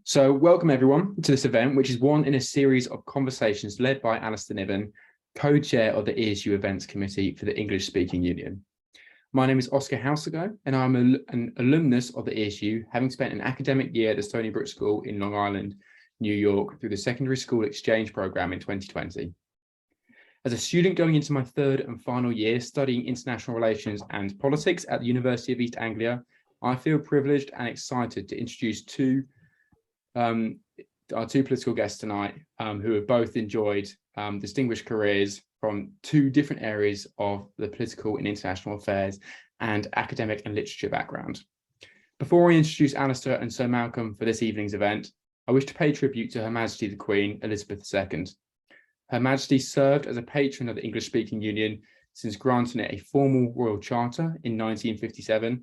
So welcome everyone to this event, which is one in a series of conversations led by Alastair Niven, co-chair of the ESU Events Committee for the English Speaking Union. My name is Oscar Hausago, and I'm an alumnus of the ESU, having spent an academic year at the Stony Brook School in Long Island, New York, through the Secondary School Exchange Programme in 2020. As a student going into my third and final year studying international relations and politics at the University of East Anglia, I feel privileged and excited to introduce our two political guests tonight, who have both enjoyed distinguished careers from two different areas of the political and international affairs and academic and literature background. Before I introduce Alastair and Sir Malcolm for this evening's event, I wish to pay tribute to Her Majesty the Queen Elizabeth II. Her Majesty served as a patron of the English Speaking Union since granting it a formal royal charter in 1957,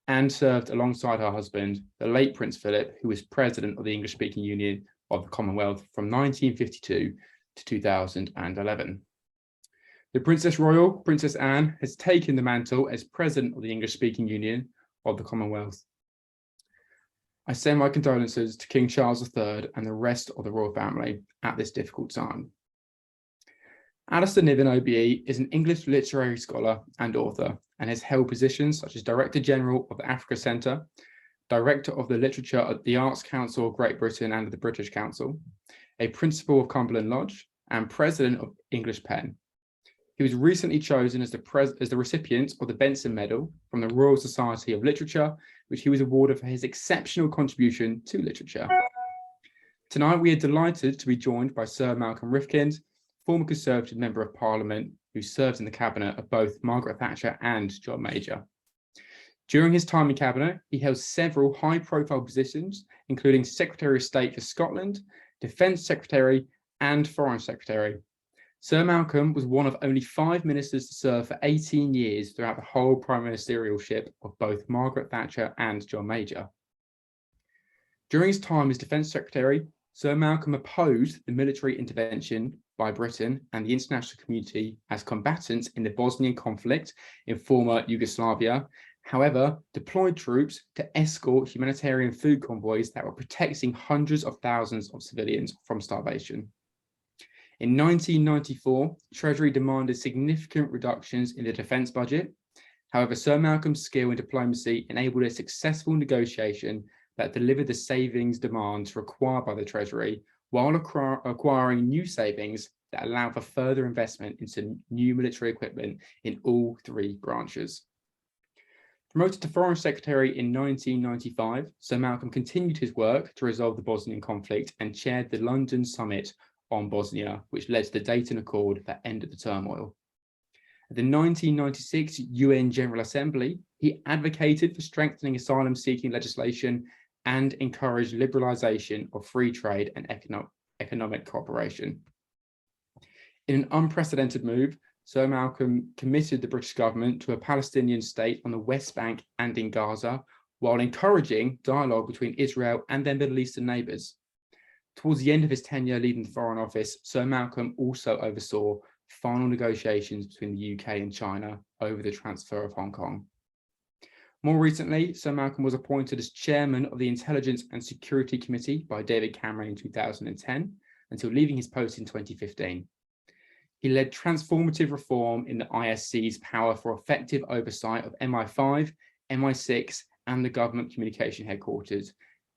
and served alongside her husband, the late Prince Philip, who was president of the English Speaking Union of the Commonwealth from 1952 to 2011. The Princess Royal, Princess Anne, has taken the mantle as president of the English Speaking Union of the Commonwealth. I send my condolences to King Charles III and the rest of the royal family at this difficult time. Alastair Niven OBE is an English literary scholar and author, and has held positions such as Director General of the Africa Centre, Director of the Literature at the Arts Council of Great Britain and the British Council, a Principal of Cumberland Lodge, and President of English Pen. He was recently chosen as the recipient of the Benson Medal from the Royal Society of Literature, which he was awarded for his exceptional contribution to literature. Tonight, we are delighted to be joined by Sir Malcolm Rifkind, former Conservative Member of Parliament who served in the cabinet of both Margaret Thatcher and John Major. During his time in cabinet, he held several high-profile positions, including Secretary of State for Scotland, Defence Secretary, and Foreign Secretary. Sir Malcolm was one of only 5 ministers to serve for 18 years throughout the whole prime ministerialship of both Margaret Thatcher and John Major. During his time as Defence Secretary, Sir Malcolm opposed the military intervention by Britain and the international community as combatants in the Bosnian conflict in former Yugoslavia, however, deployed troops to escort humanitarian food convoys that were protecting hundreds of thousands of civilians from starvation. In 1994, Treasury demanded significant reductions in the defence budget. However, Sir Malcolm's skill in diplomacy enabled a successful negotiation that delivered the savings demands required by the Treasury, while acquiring new savings that allow for further investment into new military equipment in all 3 branches. Promoted to Foreign Secretary in 1995, Sir Malcolm continued his work to resolve the Bosnian conflict and chaired the London Summit on Bosnia, which led to the Dayton Accord that ended the turmoil. At the 1996 UN General Assembly, he advocated for strengthening asylum-seeking legislation and encouraged liberalisation of free trade and economic cooperation. In an unprecedented move, Sir Malcolm committed the British government to a Palestinian state on the West Bank and in Gaza, while encouraging dialogue between Israel and their Middle Eastern neighbours. Towards the end of his tenure leading the Foreign Office, Sir Malcolm also oversaw final negotiations between the UK and China over the transfer of Hong Kong. More recently, Sir Malcolm was appointed as chairman of the Intelligence and Security Committee by David Cameron in 2010, until leaving his post in 2015. He led transformative reform in the ISC's power for effective oversight of MI5, MI6, and the government communication headquarters,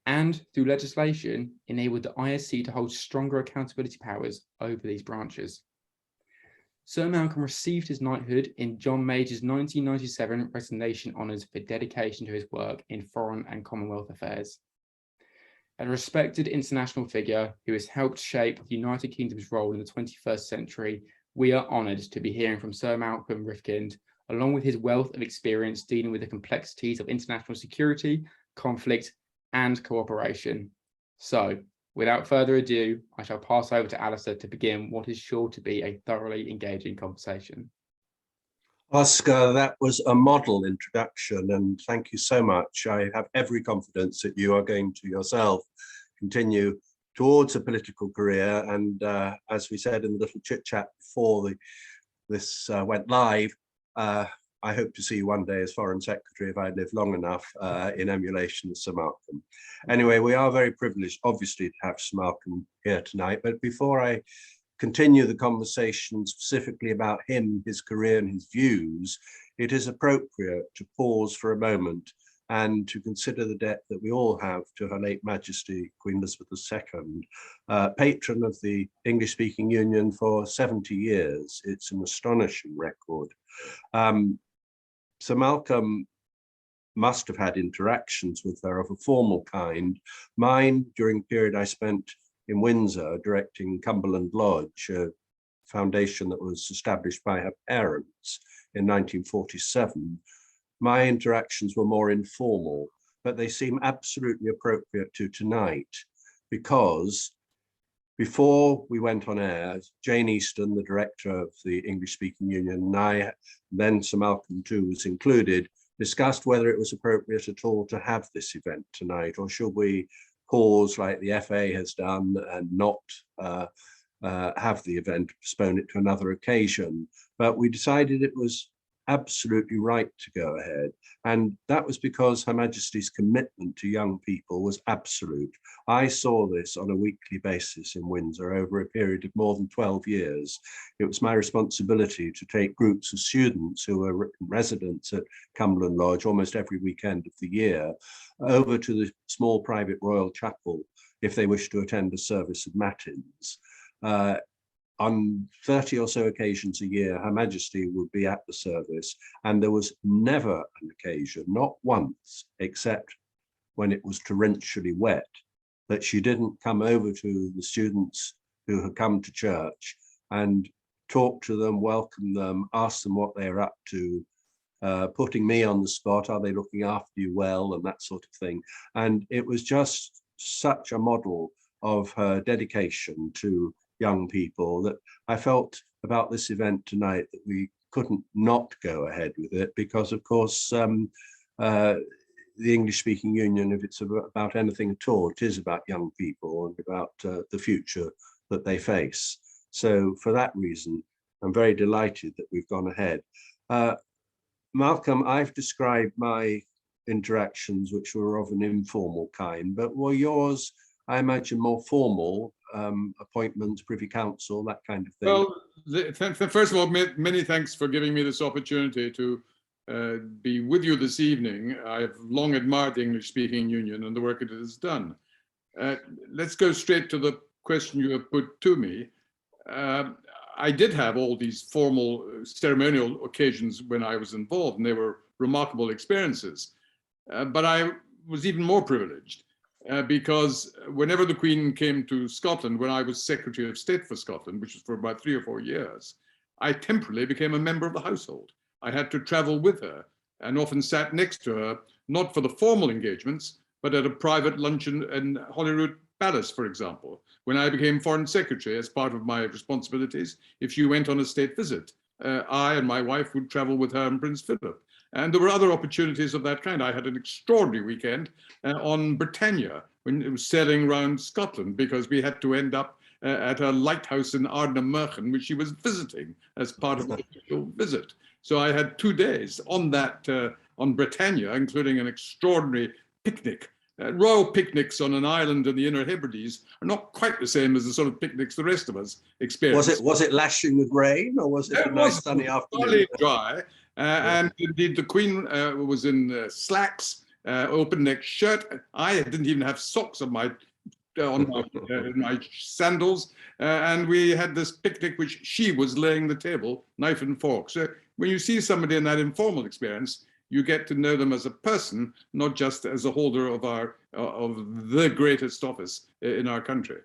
and through legislation, enabled the ISC to hold stronger accountability powers over these branches. Sir Malcolm received his knighthood in John Major's 1997 Resignation Honours for dedication to his work in foreign and Commonwealth affairs. A respected international figure who has helped shape the United Kingdom's role in the 21st century, we are honoured to be hearing from Sir Malcolm Rifkind, along with his wealth of experience dealing with the complexities of international security, conflict, and cooperation. So, without further ado, I shall pass over to Alastair to begin what is sure to be a thoroughly engaging conversation. Oscar, that was a model introduction, and thank you so much. I have every confidence that you are going to yourself continue towards a political career, and as we said in the little chit chat before this went live, I hope to see you one day as Foreign Secretary if I live long enough, in emulation of Sir Malcolm. Anyway, we are very privileged, obviously, to have Sir Malcolm here tonight. But before I continue the conversation specifically about him, his career and his views, it is appropriate to pause for a moment and to consider the debt that we all have to Her late Majesty Queen Elizabeth II, patron of the English-speaking Union for 70 years. It's an astonishing record. Sir Malcolm must have had interactions with her of a formal kind. Mine, during the period I spent in Windsor directing Cumberland Lodge, a foundation that was established by her parents in 1947, my interactions were more informal, but they seem absolutely appropriate to tonight, because before we went on air, Jane Easton, the director of the English-speaking Union, and I, then Sir Malcolm too was included, discussed whether it was appropriate at all to have this event tonight, or should we pause like the FA has done and not have the event, postpone it to another occasion. But we decided it was absolutely right to go ahead. And that was because Her Majesty's commitment to young people was absolute. I saw this on a weekly basis in Windsor over a period of more than 12 years. It was my responsibility to take groups of students who were residents at Cumberland Lodge almost every weekend of the year over to the small private royal chapel if they wished to attend a service of matins. On 30 or so occasions a year, Her Majesty would be at the service, and there was never an occasion, not once, except when it was torrentially wet, that she didn't come over to the students who had come to church and talk to them, welcome them, ask them what they're up to, putting me on the spot, are they looking after you well, and that sort of thing. And it was just such a model of her dedication to young people that I felt about this event tonight that we couldn't not go ahead with it, because of course the English-speaking Union, if it's about anything at all, it is about young people and about the future that they face. So for that reason, I'm very delighted that we've gone ahead. Malcolm, I've described my interactions, which were of an informal kind, but were yours, I imagine, more formal, appointments, Privy Council, that kind of thing? Well, first of all, many thanks for giving me this opportunity to be with you this evening. I've long admired the English-speaking Union and the work it has done. Let's go straight to the question you have put to me. I did have all these formal ceremonial occasions when I was involved, and they were remarkable experiences. But I was even more privileged. Because whenever the Queen came to Scotland, when I was Secretary of State for Scotland, which was for about 3 or 4 years, I temporarily became a member of the household. I had to travel with her and often sat next to her, not for the formal engagements, but at a private luncheon in Holyrood Palace, for example. When I became Foreign Secretary, as part of my responsibilities, if she went on a state visit, I and my wife would travel with her and Prince Philip. And there were other opportunities of that kind. I had an extraordinary weekend on Britannia when it was sailing around Scotland, because we had to end up at a lighthouse in Ardnamurchan, which she was visiting as part of the official visit. So I had 2 days on that, on Britannia, including an extraordinary picnic. Royal picnics on an island in the Inner Hebrides are not quite the same as the sort of picnics the rest of us experience. Was it lashing with rain, or was it a nice sunny afternoon? Dry. And indeed, the Queen was in slacks, open-neck shirt. I didn't even have socks on my sandals. And we had this picnic, which she was laying the table, knife and fork. So when you see somebody in that informal experience, you get to know them as a person, not just as a holder of the greatest office in our country.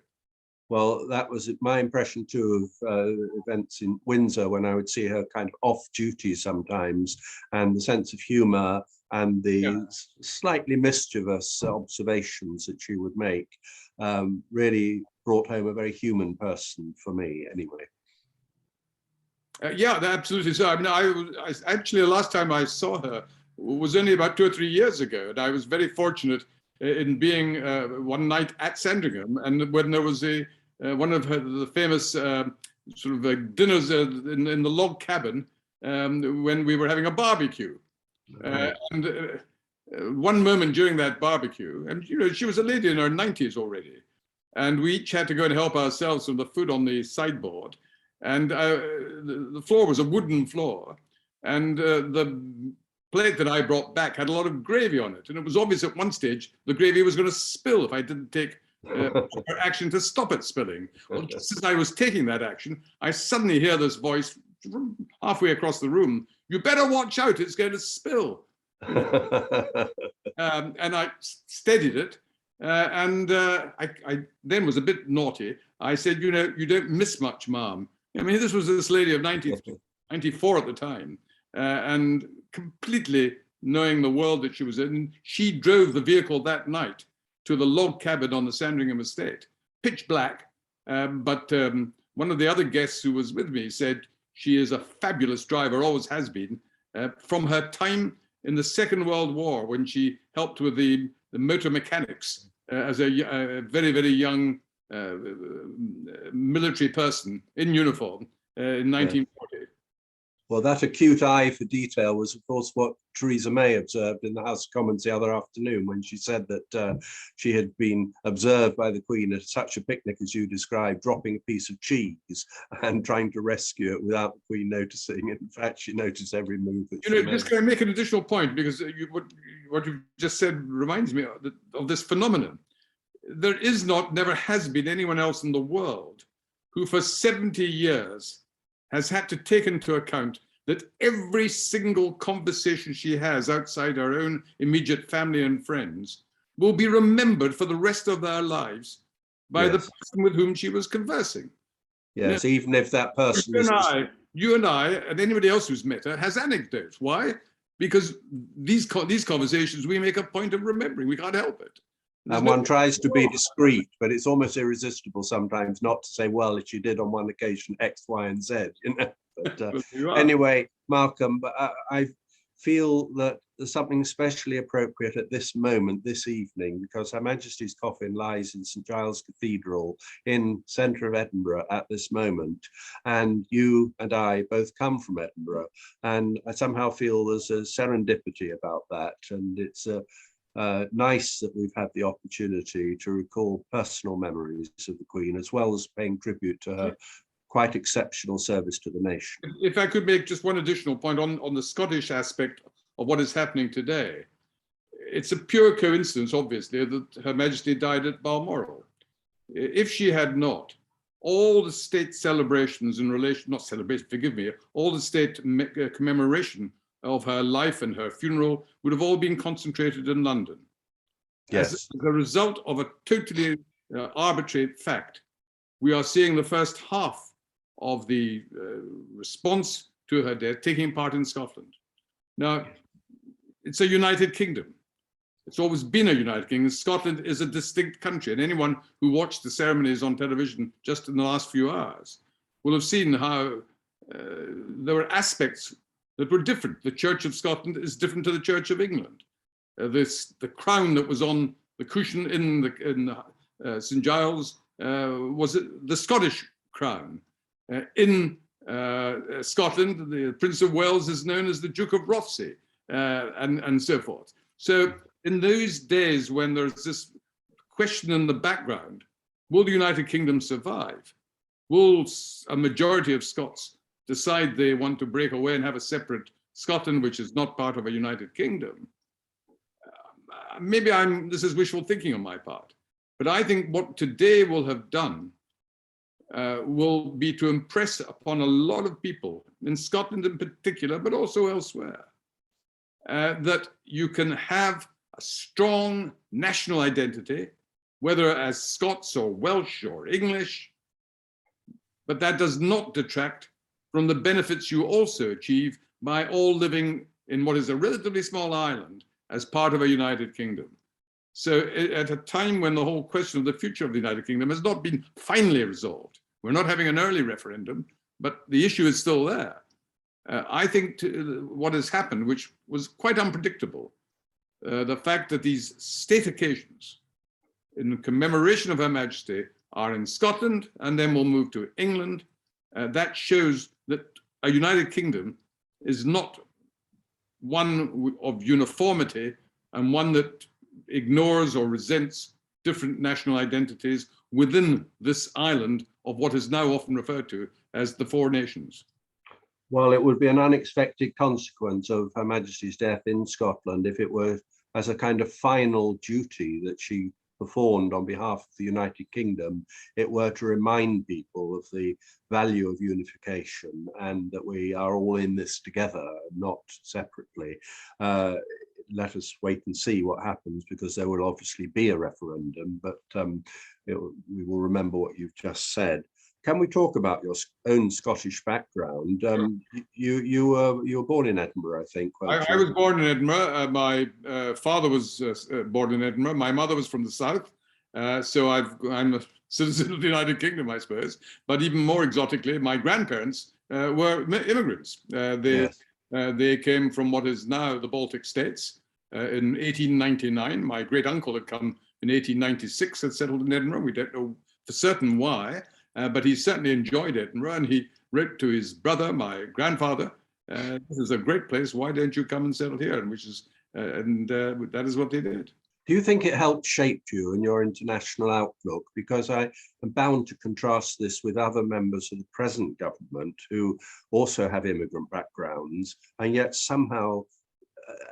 Well, that was my impression too of events in Windsor, when I would see her kind of off duty sometimes, and the sense of humor and the slightly mischievous observations that she would make really brought home a very human person for me anyway. Yeah, absolutely. So I mean, I actually, the last time I saw her was only about 2 or 3 years ago, and I was very fortunate in being one night at Sandringham, and when there was one of the famous sort of dinners in the log cabin, when we were having a barbecue. One moment during that barbecue, and she was a lady in her 90s already, and we each had to go and help ourselves from the food on the sideboard, and the floor was a wooden floor, and the plate that I brought back had a lot of gravy on it, and it was obvious at one stage the gravy was going to spill if I didn't take action to stop it spilling. Well, just as I was taking that action, I suddenly hear this voice from halfway across the room, "You better watch out, it's going to spill." And I steadied it, and I then was a bit naughty. I said, "You don't miss much, Mom." I mean, this was this lady of 94 at the time, and completely knowing the world that she was in. She drove the vehicle that night to the log cabin on the Sandringham estate, pitch black. But one of the other guests who was with me said she is a fabulous driver, always has been, from her time in the Second World War, when she helped with the motor mechanics as a very, very young military person in uniform in 1940. Well, that acute eye for detail was, of course, what Theresa May observed in the House of Commons the other afternoon when she said that she had been observed by the Queen at such a picnic as you described, dropping a piece of cheese and trying to rescue it without the Queen noticing. In fact, she noticed every move that she made. Just can I make an additional point, because what you've just said reminds me of this phenomenon. There is never has been anyone else in the world who for 70 years has had to take into account that every single conversation she has outside her own immediate family and friends will be remembered for the rest of their lives by the person with whom she was conversing. Yes, even if that person you and I, and anybody else who's met her, has anecdotes. Why? Because these conversations we make a point of remembering. We can't help it. And one tries to be discreet, but it's almost irresistible sometimes not to say, well, she did on one occasion X, Y, and Z. But anyway, Malcolm, but I feel that there's something especially appropriate at this moment, this evening, because Her Majesty's coffin lies in St Giles Cathedral in centre of Edinburgh at this moment. And you and I both come from Edinburgh. And I somehow feel there's a serendipity about that. And it's nice that we've had the opportunity to recall personal memories of the Queen, as well as paying tribute to her quite exceptional service to the nation. If I could make just one additional point on the Scottish aspect of what is happening today. It's a pure coincidence, obviously, that Her Majesty died at Balmoral. If she had not, all the state celebrations in relation, not celebration, forgive me, all the state commemoration of her life and her funeral would have all been concentrated in London. Yes. As a result of a totally arbitrary fact, we are seeing the first half of the response to her death taking part in Scotland. Now, it's a United Kingdom. It's always been a United Kingdom. Scotland is a distinct country, and anyone who watched the ceremonies on television just in the last few hours will have seen how there were aspects that were different. The Church of Scotland is different to the Church of England. The crown that was on the cushion in St Giles was the Scottish crown. In Scotland, the Prince of Wales is known as the Duke of Rothesay, and so forth. So in those days when there's this question in the background, will the United Kingdom survive? Will a majority of Scots decide they want to break away and have a separate Scotland, which is not part of a United Kingdom? Maybe this is wishful thinking on my part, but I think what today will have done will be to impress upon a lot of people, in Scotland in particular, but also elsewhere, that you can have a strong national identity, whether as Scots or Welsh or English, but that does not detract from the benefits you also achieve by all living in what is a relatively small island as part of a United Kingdom. So at a time when the whole question of the future of the United Kingdom has not been finally resolved, we're not having an early referendum, but the issue is still there. I think what has happened, which was quite unpredictable, the fact that these state occasions in commemoration of Her Majesty are in Scotland and then will move to England, that shows that a United Kingdom is not one of uniformity and one that ignores or resents different national identities within this island of what is now often referred to as the Four Nations. Well, it would be an unexpected consequence of Her Majesty's death in Scotland if it were as a kind of final duty that she performed on behalf of the United Kingdom, it were to remind people of the value of unification and that we are all in this together, not separately. Let us wait and see what happens, because there will obviously be a referendum, but we will remember what you've just said. Can we talk about your own Scottish background? You were born in Edinburgh, I think. I was born in Edinburgh. My father was born in Edinburgh. My mother was from the south. So I'm a citizen of the United Kingdom, I suppose. But even more exotically, my grandparents were immigrants. They came from what is now the Baltic states. In 1899, my great uncle had come in 1896, had settled in Edinburgh. We don't know for certain why. But he certainly enjoyed Edinburgh, and he wrote to his brother, my grandfather, this is a great place, why don't you come and settle here? And that is what they did. Do you think it helped shape you and your international outlook? Because I am bound to contrast this with other members of the present government who also have immigrant backgrounds and yet somehow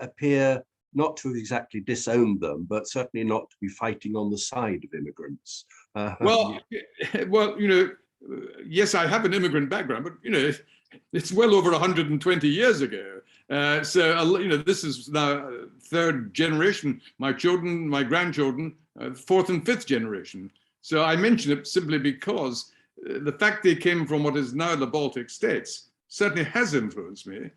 appear not to exactly disown them, but certainly not to be fighting on the side of immigrants. Well, you know, yes, I have an immigrant background, but you know, it's well over 120 years ago. So you know, this is now third generation. My children, my grandchildren, fourth and fifth generation. So I mention it simply because the fact they came from what is now the Baltic states certainly has influenced me.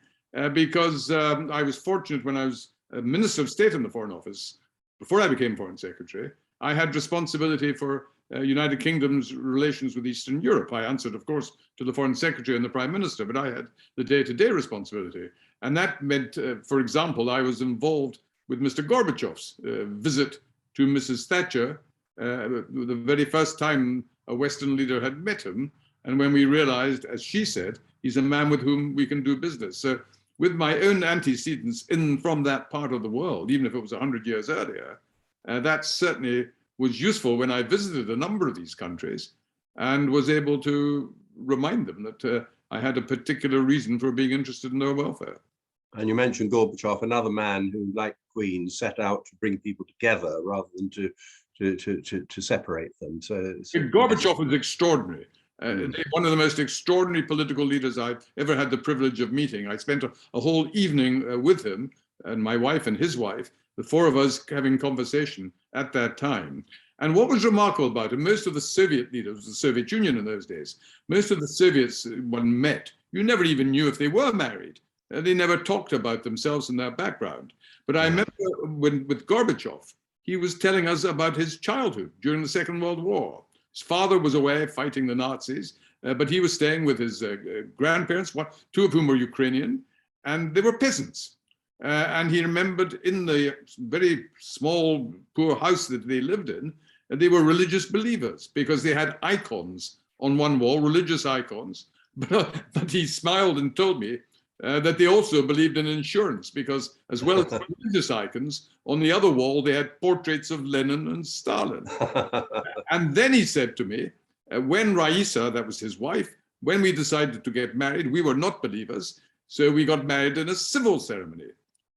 Because I was fortunate when I was Minister of State in the Foreign Office, before I became Foreign Secretary, I had responsibility for United Kingdom's relations with Eastern Europe. I answered, of course, to the Foreign Secretary and the Prime Minister, but I had the day-to-day responsibility. And that meant, for example, I was involved with Mr. Gorbachev's visit to Mrs. Thatcher, the very first time a Western leader had met him. And when we realized, as she said, he's a man with whom we can do business. So with my own antecedents from that part of the world, even if it was 100 years earlier, that certainly was useful when I visited a number of these countries and was able to remind them that I had a particular reason for being interested in their welfare. And you mentioned Gorbachev, another man who, like the Queen, set out to bring people together rather than to separate them. So Gorbachev was extraordinary. One of the most extraordinary political leaders I've ever had the privilege of meeting. I spent a whole evening with him and my wife and his wife, the four of us having conversation at that time. And what was remarkable about him, most of the Soviet leaders, the Soviet Union in those days, most of the Soviets one met, you never even knew if they were married. They never talked about themselves and their background. But I remember with Gorbachev, he was telling us about his childhood during the Second World War. His father was away fighting the Nazis, but he was staying with his grandparents, two of whom were Ukrainian, and they were peasants. And he remembered in the very small, poor house that they lived in, they were religious believers because they had icons on one wall, religious icons. But he smiled and told me that they also believed in insurance because as well as religious icons, on the other wall, they had portraits of Lenin and Stalin. And then he said to me, when Raisa, that was his wife, when we decided to get married, we were not believers. So we got married in a civil ceremony.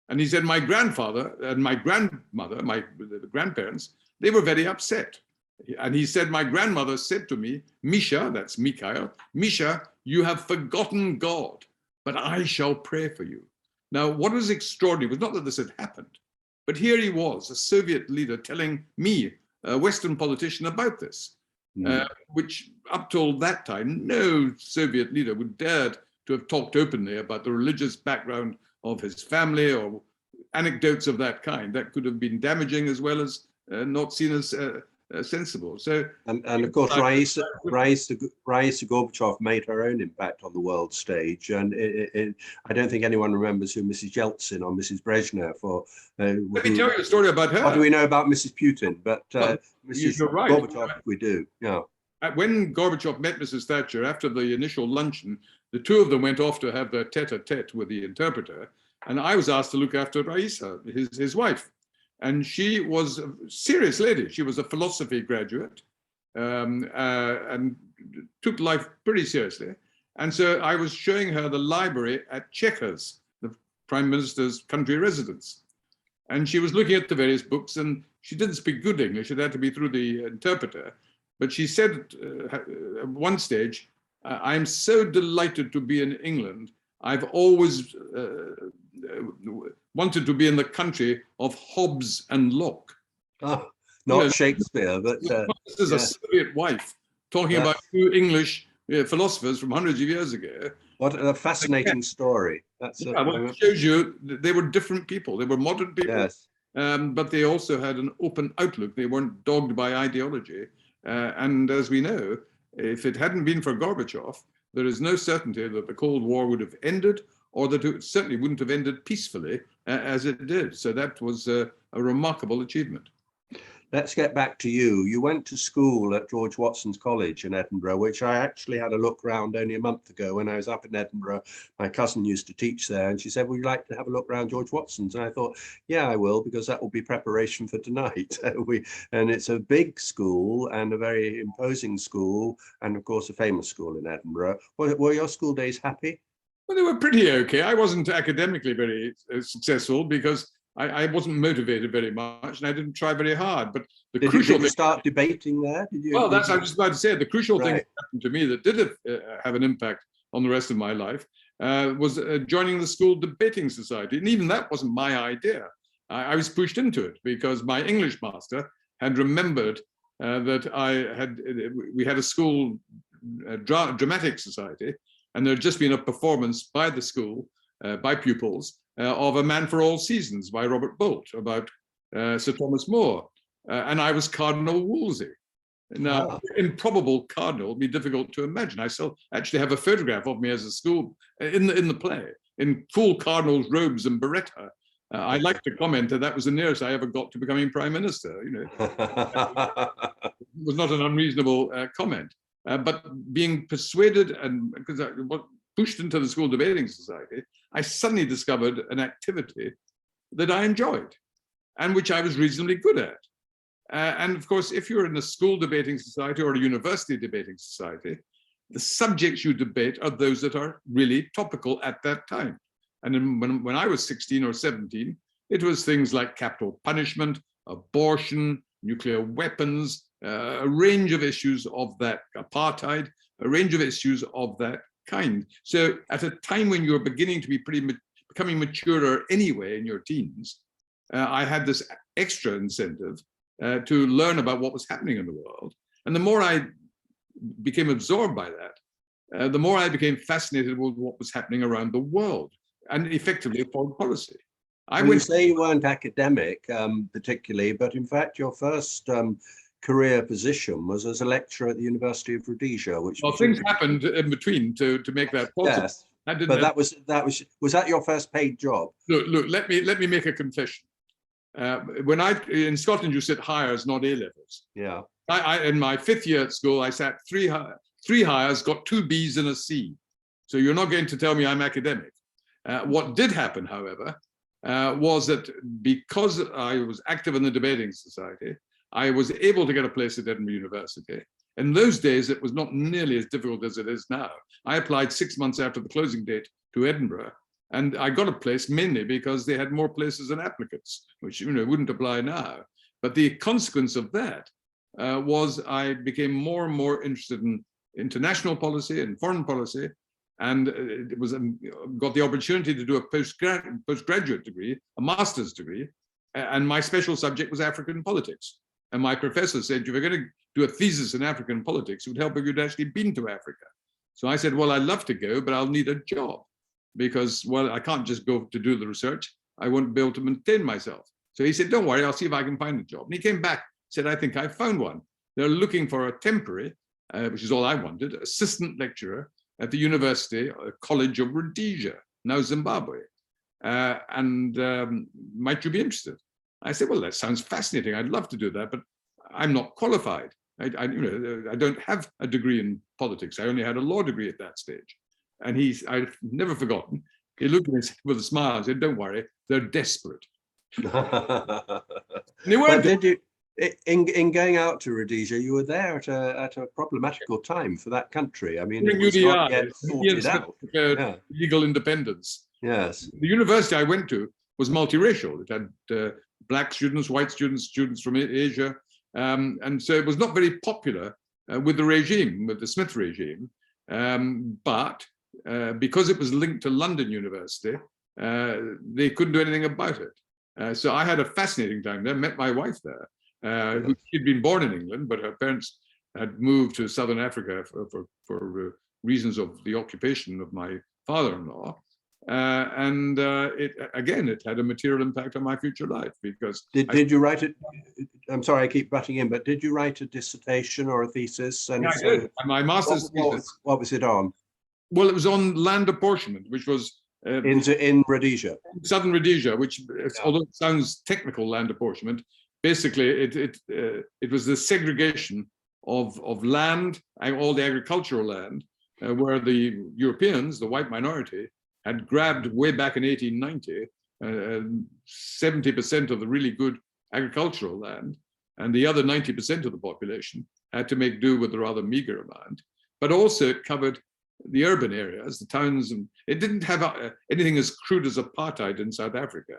And he said, my grandfather and my grandmother, the grandparents, they were very upset. And he said, my grandmother said to me, Misha, that's Mikhail, Misha, you have forgotten God, but I shall pray for you. Now, what was extraordinary was not that this had happened, but here he was, a Soviet leader telling me, a Western politician, about this, which up till that time, no Soviet leader would dared to have talked openly about the religious background of his family or anecdotes of that kind. That could have been damaging as well as not seen as sensible. So, and of course, Raisa Gorbachev made her own impact on the world stage, and I don't think anyone remembers who Mrs. Yeltsin or Mrs. Brezhnev or. Let me tell you a story about her. What do we know about Mrs. Putin? But Mrs. You're right. Gorbachev, we do. Yeah. when Gorbachev met Mrs. Thatcher after the initial luncheon, the two of them went off to have their tete-a-tete with the interpreter, and I was asked to look after Raisa, his wife. And she was a serious lady. She was a philosophy graduate and took life pretty seriously. And so I was showing her the library at Chequers, the Prime Minister's country residence. And she was looking at the various books, and she didn't speak good English. It had to be through the interpreter. But she said at one stage, I'm so delighted to be in England. I've always wanted to be in the country of Hobbes and Locke. Oh, not Shakespeare, but this is a Soviet wife talking about two English philosophers from hundreds of years ago. What a fascinating story. That's well, it shows you they were different people. They were modern people, yes. But they also had an open outlook. They weren't dogged by ideology. And as we know, if it hadn't been for Gorbachev, there is no certainty that the Cold War would have ended, or that it certainly wouldn't have ended peacefully as it did. So that was a remarkable achievement. Let's get back to you. You went to school at George Watson's College in Edinburgh, which I actually had a look round only a month ago when I was up in Edinburgh. My cousin used to teach there, and she said, would you like to have a look around George Watson's? And I thought, yeah, I will, because that will be preparation for tonight. And it's a big school and a very imposing school, and of course a famous school in Edinburgh. Were your school days happy? Well, they were pretty okay. I wasn't academically very successful because I wasn't motivated very much, and I didn't try very hard. But the crucial thing— Did you start debating there? Did you? Well, that's what I was just about to say. The crucial thing that happened to me that did have an impact on the rest of my life was joining the school debating society. And even that wasn't my idea. I was pushed into it because my English master had remembered that we had a school dramatic society, and there had just been a performance by the school, by pupils, of A Man for All Seasons by Robert Bolt about Sir Thomas More. And I was Cardinal Wolsey. Now, improbable cardinal would be difficult to imagine. I still actually have a photograph of me as a school in the play, in full cardinal's robes and beretta. I like to comment that was the nearest I ever got to becoming Prime Minister. You know, it was not an unreasonable comment. But being persuaded and because I was pushed into the school debating society, I suddenly discovered an activity that I enjoyed and which I was reasonably good at. And of course, if you're in a school debating society or a university debating society, the subjects you debate are those that are really topical at that time. And when I was 16 or 17, it was things like capital punishment, abortion, nuclear weapons, a range of issues of that, apartheid, a range of issues of that kind. So at a time when you're beginning to be becoming maturer anyway in your teens, I had this extra incentive to learn about what was happening in the world. And the more I became absorbed by that, the more I became fascinated with what was happening around the world and effectively foreign policy. You say you weren't academic particularly, but in fact your first career position was as a lecturer at the University of Rhodesia, which things happened in between to make that possible. Yes, but was that your first paid job? Look, let me make a confession. When in Scotland you sit hires, not A levels. Yeah. In my 5th year at school, I sat three hires, got 2 Bs and a C. So you're not going to tell me I'm academic. What did happen, however, was that because I was active in the debating society, I was able to get a place at Edinburgh University. In those days, it was not nearly as difficult as it is now. I applied 6 months after the closing date to Edinburgh, and I got a place mainly because they had more places than applicants, which wouldn't apply now. But the consequence of that was I became more and more interested in international policy and foreign policy, and it was got the opportunity to do a postgraduate degree, a master's degree, and my special subject was African politics. And my professor said, if you're going to do a thesis in African politics, it would help if you'd actually been to Africa. So I said, well, I'd love to go, but I'll need a job because, well, I can't just go to do the research. I won't be able to maintain myself. So he said, don't worry, I'll see if I can find a job. And he came back, said, I think I found one. They're looking for a temporary, which is all I wanted, assistant lecturer at the University College of Rhodesia, now Zimbabwe. Might you be interested? I said, well, that sounds fascinating. I'd love to do that, but I'm not qualified. I don't have a degree in politics. I only had a law degree at that stage. And I've never forgotten. He looked at me with a smile and said, "Don't worry, they're desperate." They weren't. But did you, in going out to Rhodesia, you were there at a problematical time for that country. I mean, it was not yet sorted out. Yeah. Legal independence. Yes. The university I went to was multiracial. It had black students, white students, students from Asia. And so it was not very popular with the regime, with the Smith regime. But because it was linked to London University, they couldn't do anything about it. So I had a fascinating time there, met my wife there. She'd been born in England, but her parents had moved to Southern Africa for reasons of the occupation of my father-in-law. It had a material impact on my future life because. Did you write it? I'm sorry, I keep butting in, but did you write a dissertation or a thesis? And yeah, I did. My master's thesis. What was it on? Well, it was on land apportionment, which was in Rhodesia, southern Rhodesia, which, although it sounds technical, land apportionment, basically it was the segregation of land, all the agricultural land, where the Europeans, the white minority, had grabbed way back in 1890 70% of the really good agricultural land, and the other 90% of the population had to make do with the rather meager amount. But also it covered the urban areas, the towns, and it didn't have anything as crude as apartheid in South Africa.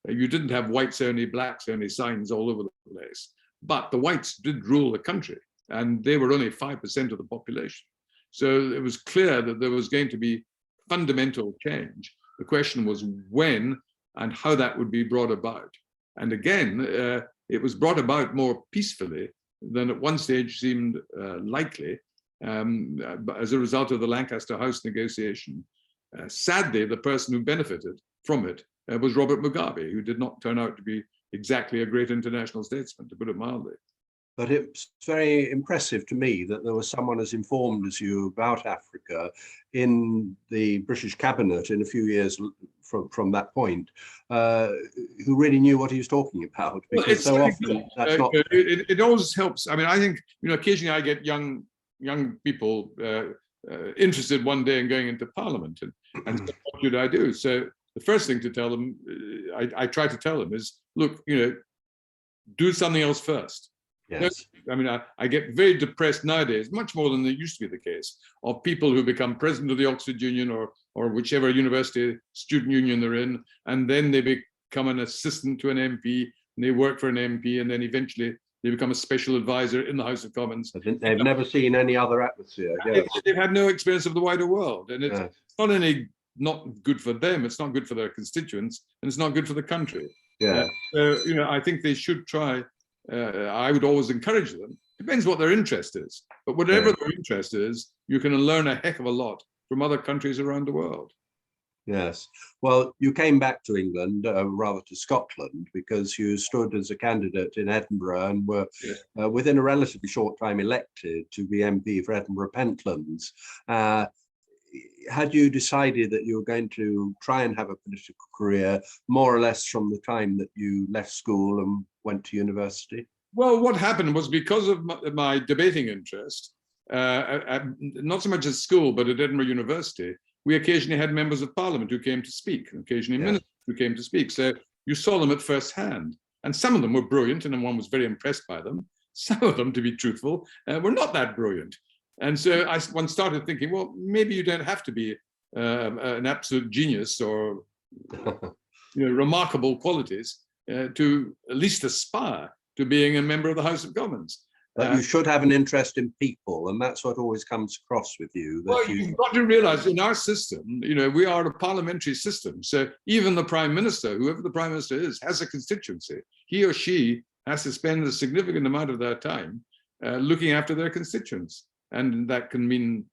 You didn't have whites only, blacks only signs all over the place. But the whites did rule the country, and they were only 5% of the population. So it was clear that there was going to be fundamental change. The question was when and how that would be brought about. And again, it was brought about more peacefully than at one stage seemed likely as a result of the Lancaster House negotiation. Sadly, the person who benefited from it was Robert Mugabe, who did not turn out to be exactly a great international statesman, to put it mildly. But it's very impressive to me that there was someone as informed as you about Africa in the British cabinet in a few years from that point, who really knew what he was talking about. Because so often that's not. It always helps. I mean, I think occasionally I get young people interested one day in going into Parliament, and so what should I do? So the first thing to tell them, I try to tell them is, look, do something else first. Yes. I mean, I get very depressed nowadays, much more than it used to be the case, of people who become president of the Oxford Union or whichever university student union they're in, and then they become an assistant to an MP, and they work for an MP, and then eventually they become a special advisor in the House of Commons. They've never seen any other atmosphere. Yes. They've had no experience of the wider world, and it's not only not good for them, it's not good for their constituents, and it's not good for the country. Yeah. I think they should try. I would always encourage them. Depends what their interest is, but whatever their interest is, you can learn a heck of a lot from other countries around the world. Yes. Well, you came back to England, rather to Scotland, because you stood as a candidate in Edinburgh and were within a relatively short time elected to be MP for Edinburgh Pentlands. Had you decided that you were going to try and have a political career more or less from the time that you left school and went to university? Well, what happened was, because of my debating interest, not so much at school, but at Edinburgh University, we occasionally had members of Parliament who came to speak, and occasionally ministers who came to speak. So you saw them at first hand. And some of them were brilliant, and one was very impressed by them. Some of them, to be truthful, were not that brilliant. And so one started thinking, well, maybe you don't have to be an absolute genius or remarkable qualities to at least aspire to being a member of the House of Commons. But you should have an interest in people, and that's what always comes across with you. Well, you've got to realize in our system, we are a parliamentary system. So even the Prime Minister, whoever the Prime Minister is, has a constituency. He or she has to spend a significant amount of their time looking after their constituents. And that can mean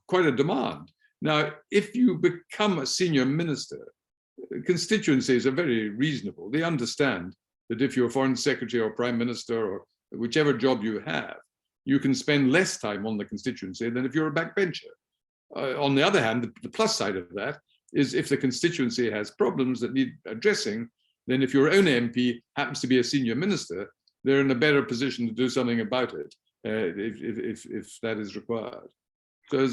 quite a demand. Now, if you become a senior minister, constituencies are very reasonable. They understand that if you're foreign secretary or prime minister or whichever job you have, you can spend less time on the constituency than if you're a backbencher. On the other hand, the plus side of that is if the constituency has problems that need addressing, then if your own MP happens to be a senior minister, they're in a better position to do something about it if that is required. So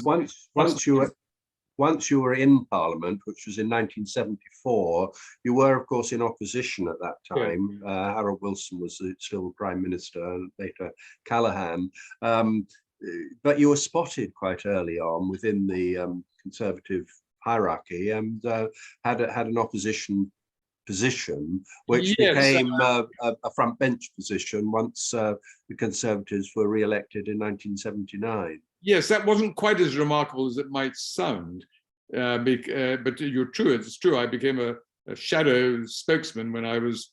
once you were in Parliament, which was in 1974, you were, of course, in opposition at that time. Yeah. Harold Wilson was still Prime Minister, and later Callaghan. But you were spotted quite early on within the Conservative hierarchy, and had an opposition position, which became a front bench position once the Conservatives were re-elected in 1979. Yes, that wasn't quite as remarkable as it might sound, but you're true. It's true. I became a shadow spokesman when I was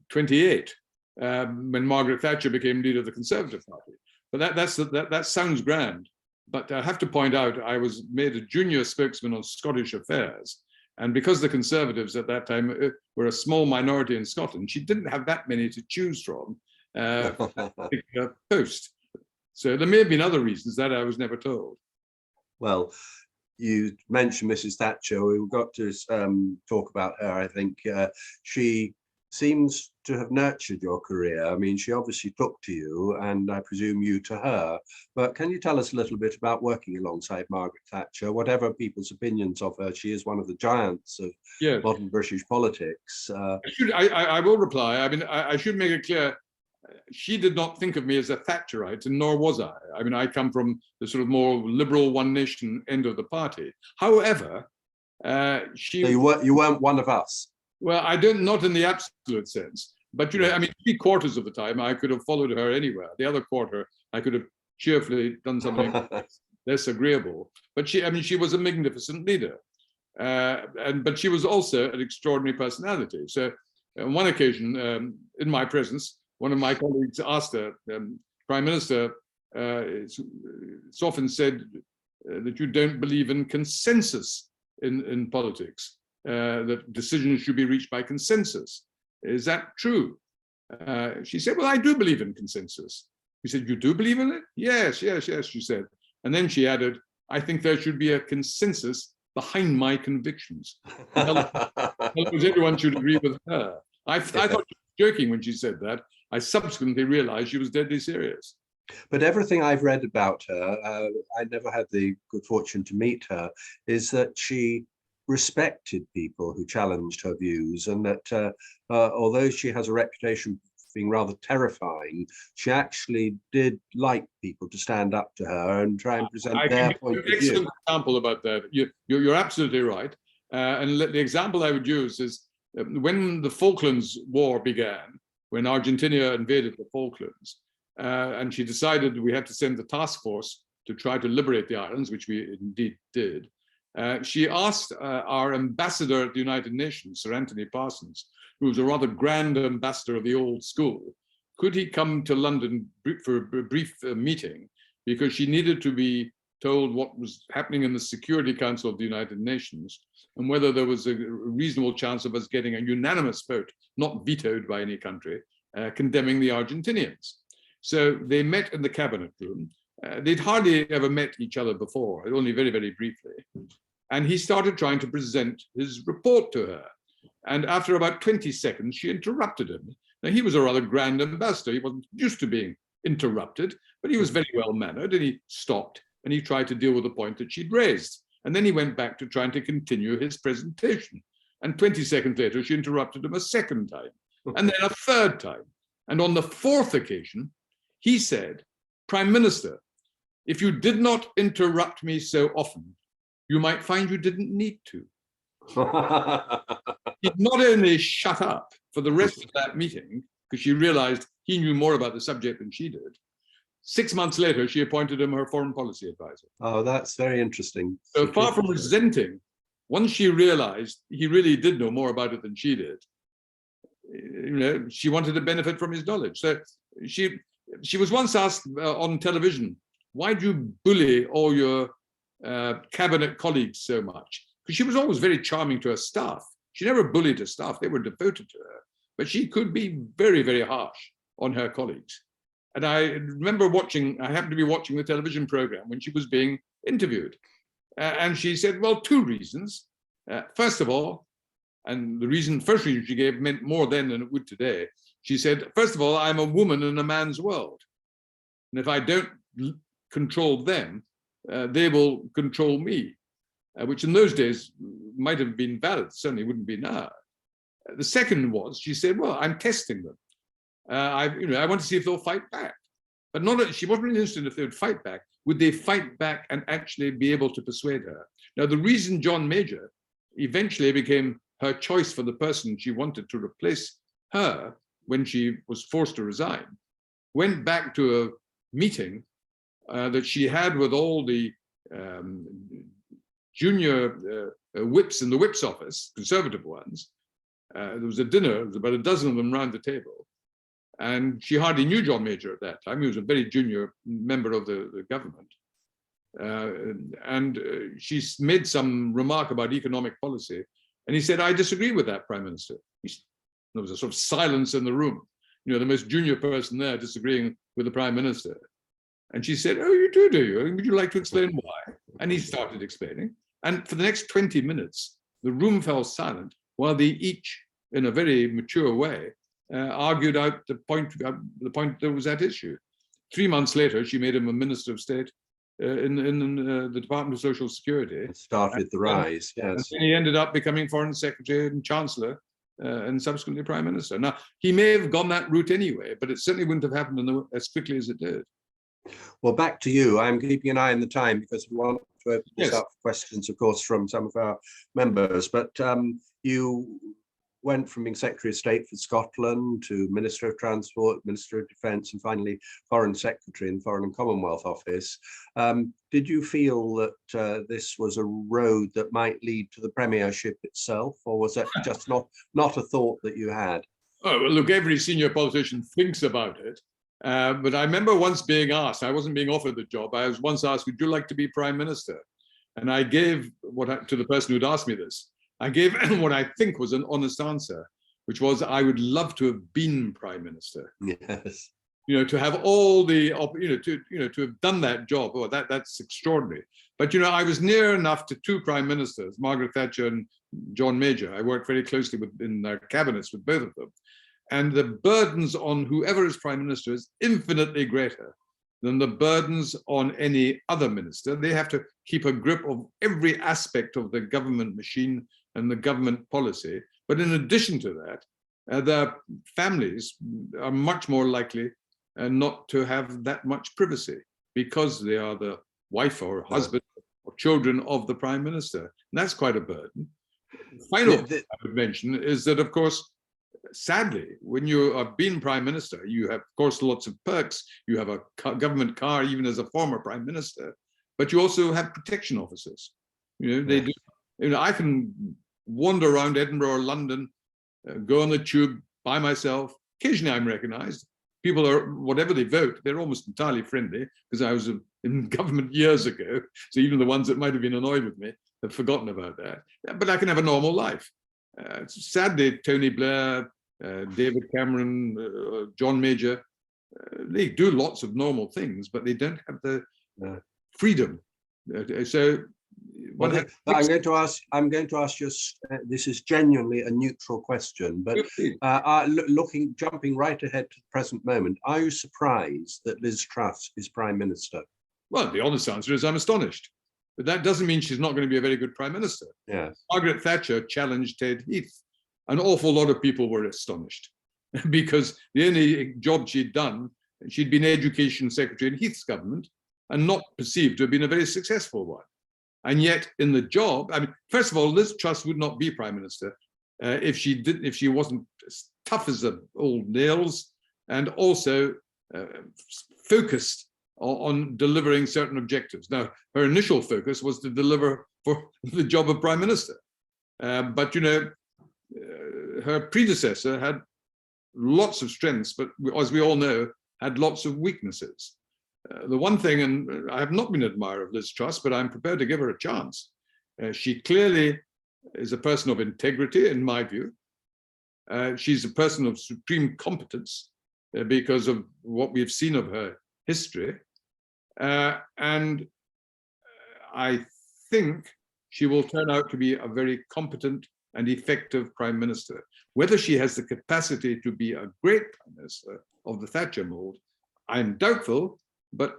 28, when Margaret Thatcher became leader of the Conservative Party. But that sounds grand. But I have to point out, I was made a junior spokesman on Scottish affairs. And because the Conservatives at that time were a small minority in Scotland, she didn't have that many to choose from for that particular post. So there may have been other reasons that I was never told. Well, you mentioned Mrs. Thatcher. We've got to talk about her. I think she seems to have nurtured your career. I mean, she obviously took to you, and I presume you to her. But can you tell us a little bit about working alongside Margaret Thatcher? Whatever people's opinions of her, she is one of the giants of modern British politics. I will reply. I mean, I should make it clear, she did not think of me as a Thatcherite, and nor was I. I mean, I come from the sort of more liberal One Nation end of the party. However, So you weren't one of us. Well, not in the absolute sense, but I mean, 3/4 of the time I could have followed her anywhere. The other quarter, I could have cheerfully done something less agreeable. But she was a magnificent leader, but she was also an extraordinary personality. So, on one occasion, in my presence, one of my colleagues asked her, Prime Minister, it's often said that you don't believe in consensus in politics. That decisions should be reached by consensus. Is that true? She said, well, I do believe in consensus. He said, you do believe in it? Yes, she said. And then she added, I think there should be a consensus behind my convictions. In other words, everyone should agree with her. I thought she was joking when she said that. I subsequently realized she was deadly serious. But everything I've read about her, I never had the good fortune to meet her, is that she respected people who challenged her views, and that although she has a reputation for being rather terrifying, she actually did like people to stand up to her and try and present their point of view. Excellent example about that. You're absolutely right. And the example I would use is when the Falklands War began, when Argentina invaded the Falklands, and she decided we had to send the task force to try to liberate the islands, which we indeed did. She asked our ambassador at the United Nations, Sir Anthony Parsons, who was a rather grand ambassador of the old school, could he come to London for a brief meeting, because she needed to be told what was happening in the Security Council of the United Nations and whether there was a reasonable chance of us getting a unanimous vote, not vetoed by any country, condemning the Argentinians. So they met in the cabinet room. They'd hardly ever met each other before, only very, very briefly. And he started trying to present his report to her. And after about 20 seconds, she interrupted him. Now, he was a rather grand ambassador. He wasn't used to being interrupted, but he was very well mannered, and he stopped and he tried to deal with the point that she'd raised. And then he went back to trying to continue his presentation. And 20 seconds later, she interrupted him a second time, and then a third time. And on the fourth occasion, he said, Prime Minister, if you did not interrupt me so often, you might find you didn't need to. He not only shut up for the rest of that meeting, because she realized he knew more about the subject than she did. 6 months later, she appointed him her foreign policy advisor. Oh, that's very interesting. So far from resenting, once she realized he really did know more about it than she did, she wanted to benefit from his knowledge. So she was once asked on television, why do you bully all your cabinet colleagues so much? Because she was always very charming to her staff. She never bullied her staff. They were devoted to her. But she could be very, very harsh on her colleagues. And I remember I happened to be watching the television program when she was being interviewed. And she said, well, two reasons. First of all, and the first reason she gave meant more then than it would today. She said, first of all, I'm a woman in a man's world. And if I don't control them, they will control me, which in those days might have been valid, certainly wouldn't be now. The second was, she said, well, I'm testing them. I want to see if they'll fight back. But she wasn't really interested if they would fight back. Would they fight back and actually be able to persuade her? Now, the reason John Major eventually became her choice for the person she wanted to replace her when she was forced to resign, went back to a meeting that she had with all the junior whips in the whip's office, conservative ones. There was a dinner, there was about a dozen of them around the table. And she hardly knew John Major at that time. He was a very junior member of the government. She made some remark about economic policy. And he said, I disagree with that, Prime Minister. There was a sort of silence in the room. You know, the most junior person there disagreeing with the Prime Minister. And she said, oh, you do you? Would you like to explain why? And he started explaining. And for the next 20 minutes, the room fell silent while they each, in a very mature way, argued out the point that was at issue. 3 months later, she made him a Minister of State in the Department of Social Security. It started the rise, yes. And he ended up becoming Foreign Secretary and Chancellor and subsequently Prime Minister. Now, he may have gone that route anyway, but it certainly wouldn't have happened as quickly as it did. Well, back to you. I'm keeping an eye on the time because we want to open this up for questions, of course, from some of our members. But you went from being Secretary of State for Scotland to Minister of Transport, Minister of Defence, and finally Foreign Secretary in the Foreign and Commonwealth Office. Did you feel that this was a road that might lead to the Premiership itself, or was that just not a thought that you had? Oh, well, look, every senior politician thinks about it. But I remember once being asked, I wasn't being offered the job, I was once asked, would you like to be Prime Minister? And I gave to the person who'd asked me this, I gave what I think was an honest answer, which was I would love to have been Prime Minister. Yes. You know, to have all the, to have done that job, oh, that's extraordinary. But, you know, I was near enough to two Prime Ministers, Margaret Thatcher and John Major. I worked very closely in their cabinets with both of them. And the burdens on whoever is Prime Minister is infinitely greater than the burdens on any other minister. They have to keep a grip of every aspect of the government machine and the government policy. But in addition to that, their families are much more likely not to have that much privacy because they are the wife or husband or children of the Prime Minister. And that's quite a burden. The final thing I would mention is that, of course, sadly, when you have been Prime Minister, you have, of course, lots of perks. You have a government car, even as a former Prime Minister, but you also have protection officers. You know, they do. You know, I can wander around Edinburgh or London, go on the tube by myself. Occasionally, I'm recognised. People are, whatever they vote, they're almost entirely friendly because I was in government years ago. So even the ones that might have been annoyed with me have forgotten about that. But I can have a normal life. Sadly, Tony Blair, David Cameron, John Major, they do lots of normal things, but they don't have the freedom. Well, I'm going to ask you. This is genuinely a neutral question, but jumping right ahead to the present moment, are you surprised that Liz Truss is Prime Minister? Well, the honest answer is I'm astonished. But that doesn't mean she's not going to be a very good Prime Minister. Yes. Margaret Thatcher challenged Ted Heath. An awful lot of people were astonished because the only job she'd done, she'd been Education Secretary in Heath's government and not perceived to have been a very successful one. And yet in the job, I mean, first of all, Liz Truss would not be Prime Minister if she wasn't as tough as the old nails and also focused on delivering certain objectives. Now, her initial focus was to deliver for the job of Prime Minister. But, you know, her predecessor had lots of strengths, but as we all know, had lots of weaknesses. The one thing, and I have not been an admirer of Liz Truss, but I'm prepared to give her a chance. She clearly is a person of integrity, in my view. She's a person of supreme competence because of what we've seen of her history. And I think she will turn out to be a very competent and effective Prime Minister. Whether she has the capacity to be a great prime minister of the Thatcher mold, I'm doubtful, but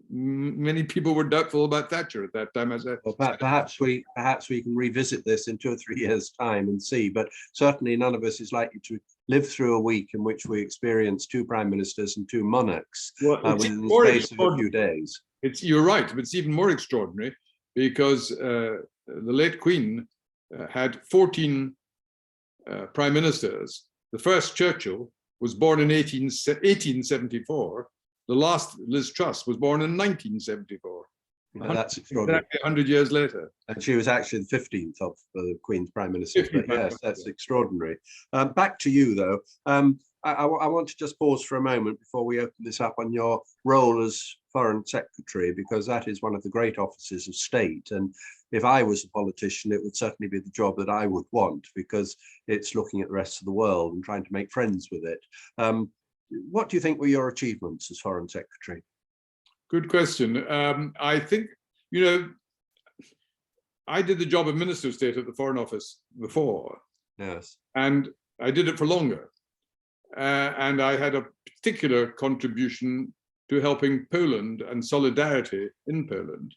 many people were doubtful about Thatcher at that time. As a Well, perhaps we can revisit this in 2 or 3 years' time and see. But certainly, none of us is likely to live through a week in which we experience 2 prime ministers and 2 monarchs within the space of a few days. You're right, but it's even more extraordinary because the late Queen had 14 prime ministers. The first, Churchill, was born in 1874. The last, Liz Truss, was born in 1974. That's extraordinary. Exactly 100 years later. And she was actually the 15th of the Queen's prime minister. But yes, that's extraordinary. Back to you, though. I want to just pause for a moment before we open this up on your role as Foreign Secretary, because that is one of the great offices of state. And if I was a politician, it would certainly be the job that I would want, because it's looking at the rest of the world and trying to make friends with it. What do you think were your achievements as Foreign Secretary? Good question. I think, I did the job of Minister of State at the Foreign Office before. Yes. And I did it for longer. And I had a particular contribution to helping Poland and solidarity in Poland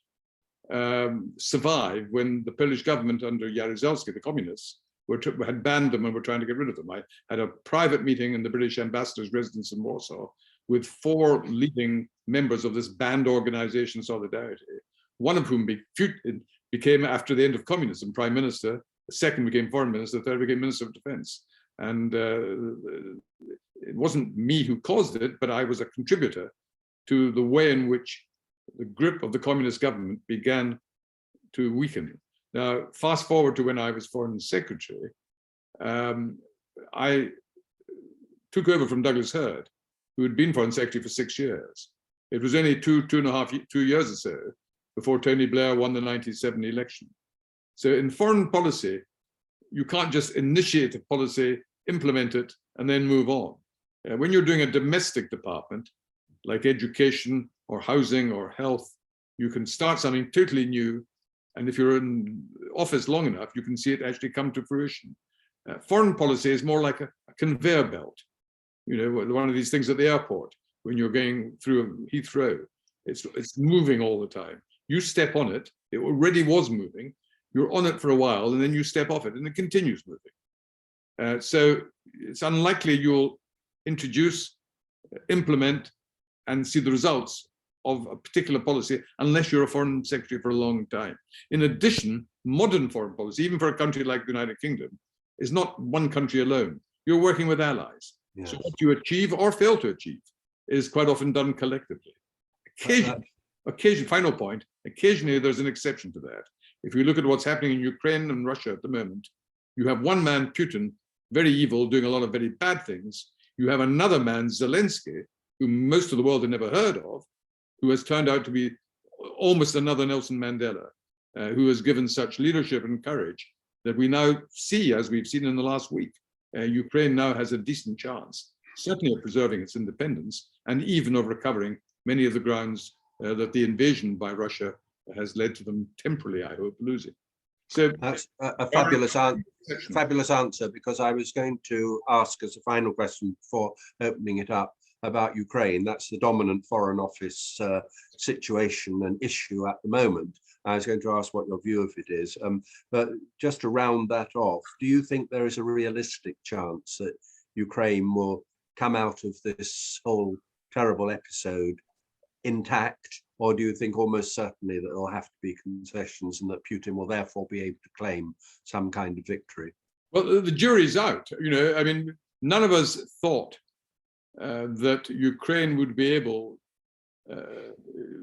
survive when the Polish government under Jaruzelski, the communists, had banned them and were trying to get rid of them. I had a private meeting in the British ambassador's residence in Warsaw with 4 leading members of this banned organization, Solidarity, one of whom became, after the end of communism, prime minister, the second became foreign minister, the third became minister of defense. And it wasn't me who caused it, but I was a contributor to the way in which the grip of the communist government began to weaken. Now, fast forward to when I was Foreign Secretary, I took over from Douglas Hurd, who had been Foreign Secretary for 6 years. It was only 2 years or so before Tony Blair won the 1970 election. So in foreign policy, you can't just initiate a policy, implement it, and then move on. When you're doing a domestic department, like education or housing or health, you can start something totally new. And if you're in office long enough, you can see it actually come to fruition. Foreign policy is more like a conveyor belt. One of these things at the airport, when you're going through Heathrow, it's moving all the time. You step on it, it already was moving, you're on it for a while, and then you step off it, and it continues moving. So it's unlikely you'll introduce, implement, and see the results of a particular policy unless you're a foreign secretary for a long time. In addition, modern foreign policy, even for a country like the United Kingdom, is not one country alone. You're working with allies. Yes. So what you achieve or fail to achieve is quite often done collectively. Occasionally, final point, occasionally there's an exception to that. If you look at what's happening in Ukraine and Russia at the moment, you have one man, Putin, very evil, doing a lot of very bad things. You have another man, Zelensky, who most of the world had never heard of, who has turned out to be almost another Nelson Mandela, who has given such leadership and courage that we now see, as we've seen in the last week, Ukraine now has a decent chance, certainly of preserving its independence and even of recovering many of the grounds that the invasion by Russia has led to them temporarily, I hope, losing. So that's a fabulous answer, because I was going to ask as a final question before opening it up about Ukraine. That's the dominant Foreign Office situation and issue at the moment. I was going to ask what your view of it is. But just to round that off, do you think there is a realistic chance that Ukraine will come out of this whole terrible episode intact? Or do you think almost certainly that there'll have to be concessions and that Putin will therefore be able to claim some kind of victory? Well, the jury's out. I mean, none of us thought that Ukraine would be able,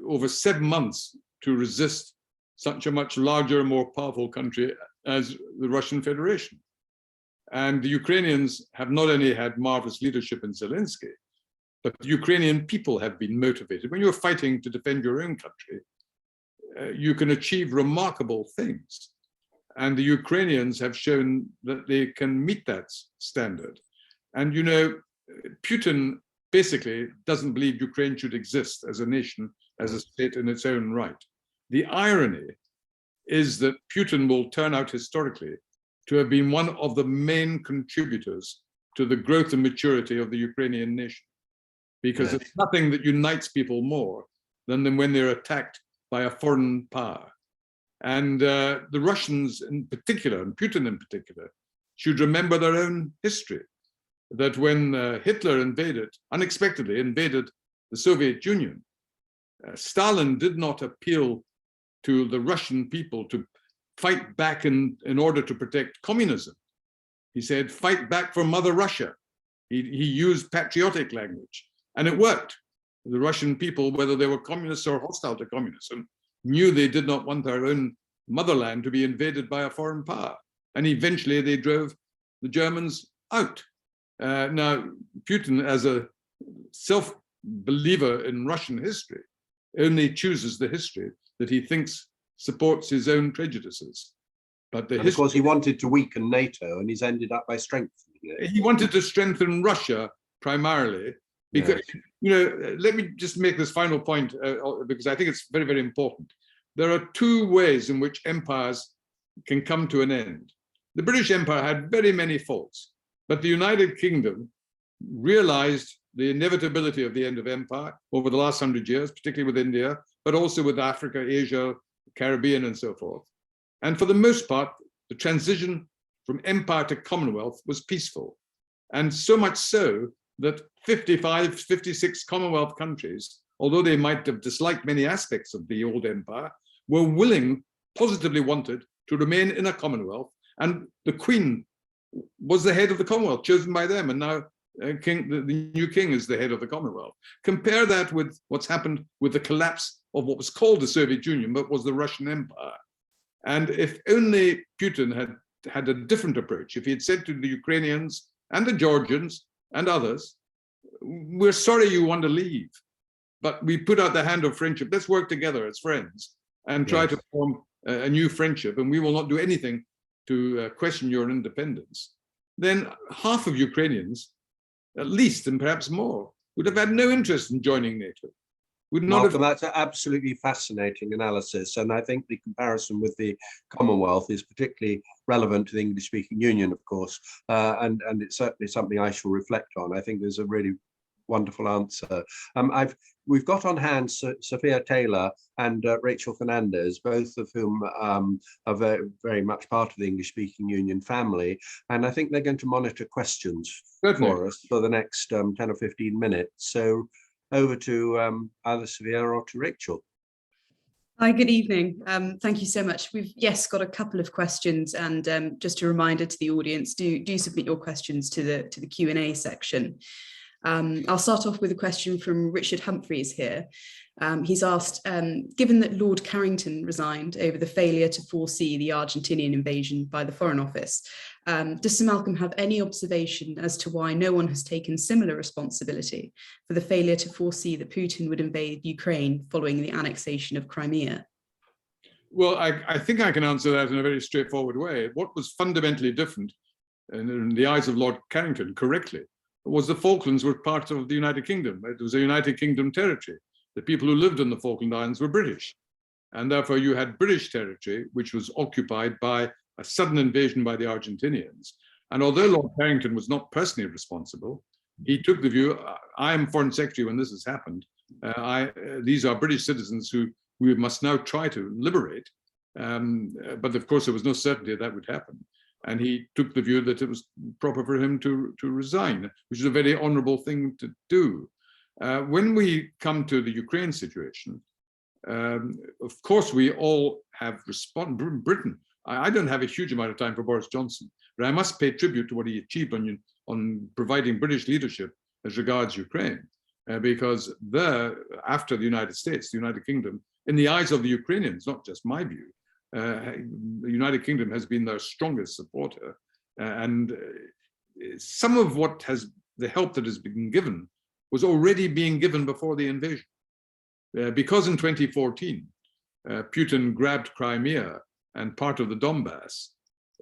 over 7 months, to resist such a much larger, more powerful country as the Russian Federation. And the Ukrainians have not only had marvelous leadership in Zelensky, but the Ukrainian people have been motivated. When you're fighting to defend your own country, you can achieve remarkable things. And the Ukrainians have shown that they can meet that standard. And Putin basically doesn't believe Ukraine should exist as a nation, as a state in its own right. The irony is that Putin will turn out historically to have been one of the main contributors to the growth and maturity of the Ukrainian nation, because there's nothing that unites people more than when they're attacked by a foreign power. And the Russians in particular, and Putin in particular, should remember their own history, that when Hitler unexpectedly invaded the Soviet Union, Stalin did not appeal to the Russian people to fight back in order to protect communism. He said, fight back for Mother Russia. He used patriotic language, and it worked. The Russian people, whether they were communists or hostile to communism, knew they did not want their own motherland to be invaded by a foreign power. And eventually they drove the Germans out. Now, Putin, as a self-believer in Russian history, only chooses the history that he thinks supports his own prejudices. But of course, he wanted to weaken NATO, and he's ended up by strengthening it. He wanted to strengthen Russia primarily, because, let me just make this final point, because I think it's very, very important. There are two ways in which empires can come to an end. The British Empire had very many faults, but the United Kingdom realized the inevitability of the end of empire over the last 100 years, particularly with India, but also with Africa, Asia, Caribbean, and so forth. And for the most part, the transition from empire to Commonwealth was peaceful. And so much so that 56 Commonwealth countries, although they might have disliked many aspects of the old empire, were willing, positively wanted, to remain in a Commonwealth. And the Queen was the head of the Commonwealth, chosen by them. And now the new king is the head of the Commonwealth. Compare that with what's happened with the collapse of what was called the Soviet Union, but was the Russian Empire. And if only Putin had a different approach, if he had said to the Ukrainians and the Georgians and others, we're sorry you want to leave, but we put out the hand of friendship. Let's work together as friends and try to form a new friendship, and we will not do anything to question your independence. Then half of Ukrainians, at least, and perhaps more, would have had no interest in joining NATO. Would not Malcolm, that's an absolutely fascinating analysis, and I think the comparison with the Commonwealth is particularly relevant to the English-speaking Union, of course, and it's certainly something I shall reflect on. I think there's a really wonderful answer. We've got on hand Sophia Taylor and Rachel Fernandez, both of whom are very, very much part of the English-speaking Union family, and I think they're going to monitor questions for us for the next 10 or 15 minutes. So over to either Sophia or to Rachel. Hi, good evening. Thank you so much. We've, got a couple of questions, and just a reminder to the audience, do submit your questions to the Q&A section. I'll start off with a question from Richard Humphreys here. He's asked, given that Lord Carrington resigned over the failure to foresee the Argentinian invasion by the Foreign Office, does Sir Malcolm have any observation as to why no one has taken similar responsibility for the failure to foresee that Putin would invade Ukraine following the annexation of Crimea? Well, I think I can answer that in a very straightforward way. What was fundamentally different, in the eyes of Lord Carrington, correctly, was the Falklands were part of the United Kingdom. It was a United Kingdom territory. The people who lived in the Falkland Islands were British. And therefore you had British territory, which was occupied by a sudden invasion by the Argentinians. And although Lord Carrington was not personally responsible, he took the view, I am Foreign Secretary when this has happened. These are British citizens who we must now try to liberate. But of course, there was no certainty that would happen. And he took the view that it was proper for him to resign, which is a very honorable thing to do. When we come to the Ukraine situation, of course, we all have responded. Britain, I don't have a huge amount of time for Boris Johnson, but I must pay tribute to what he achieved on providing British leadership as regards Ukraine, because there, after the United States, the United Kingdom, in the eyes of the Ukrainians, not just my view, the United Kingdom has been their strongest supporter, and some of the help that has been given was already being given before the invasion, because in 2014 Putin grabbed Crimea and part of the Donbass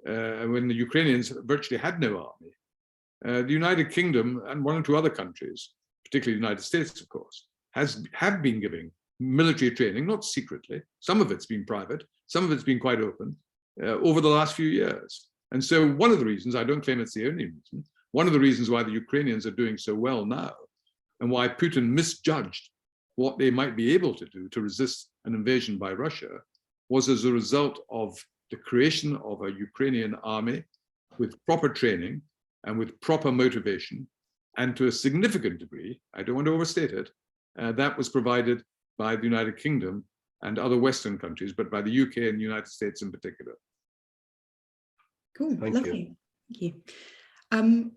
when the Ukrainians virtually had no army. The United Kingdom and one or two other countries, particularly the United States, of course, have been giving military training, not secretly. Some of it's been private, some of it's been quite open, over the last few years. And so one of the reasons, I don't claim it's the only reason, one of the reasons why the Ukrainians are doing so well now, and why Putin misjudged what they might be able to do to resist an invasion by Russia, was as a result of the creation of a Ukrainian army with proper training and with proper motivation, and to a significant degree, I don't want to overstate it, that was provided by the United Kingdom and other Western countries, but by the UK and the United States in particular. Cool, Thank lovely, thank you.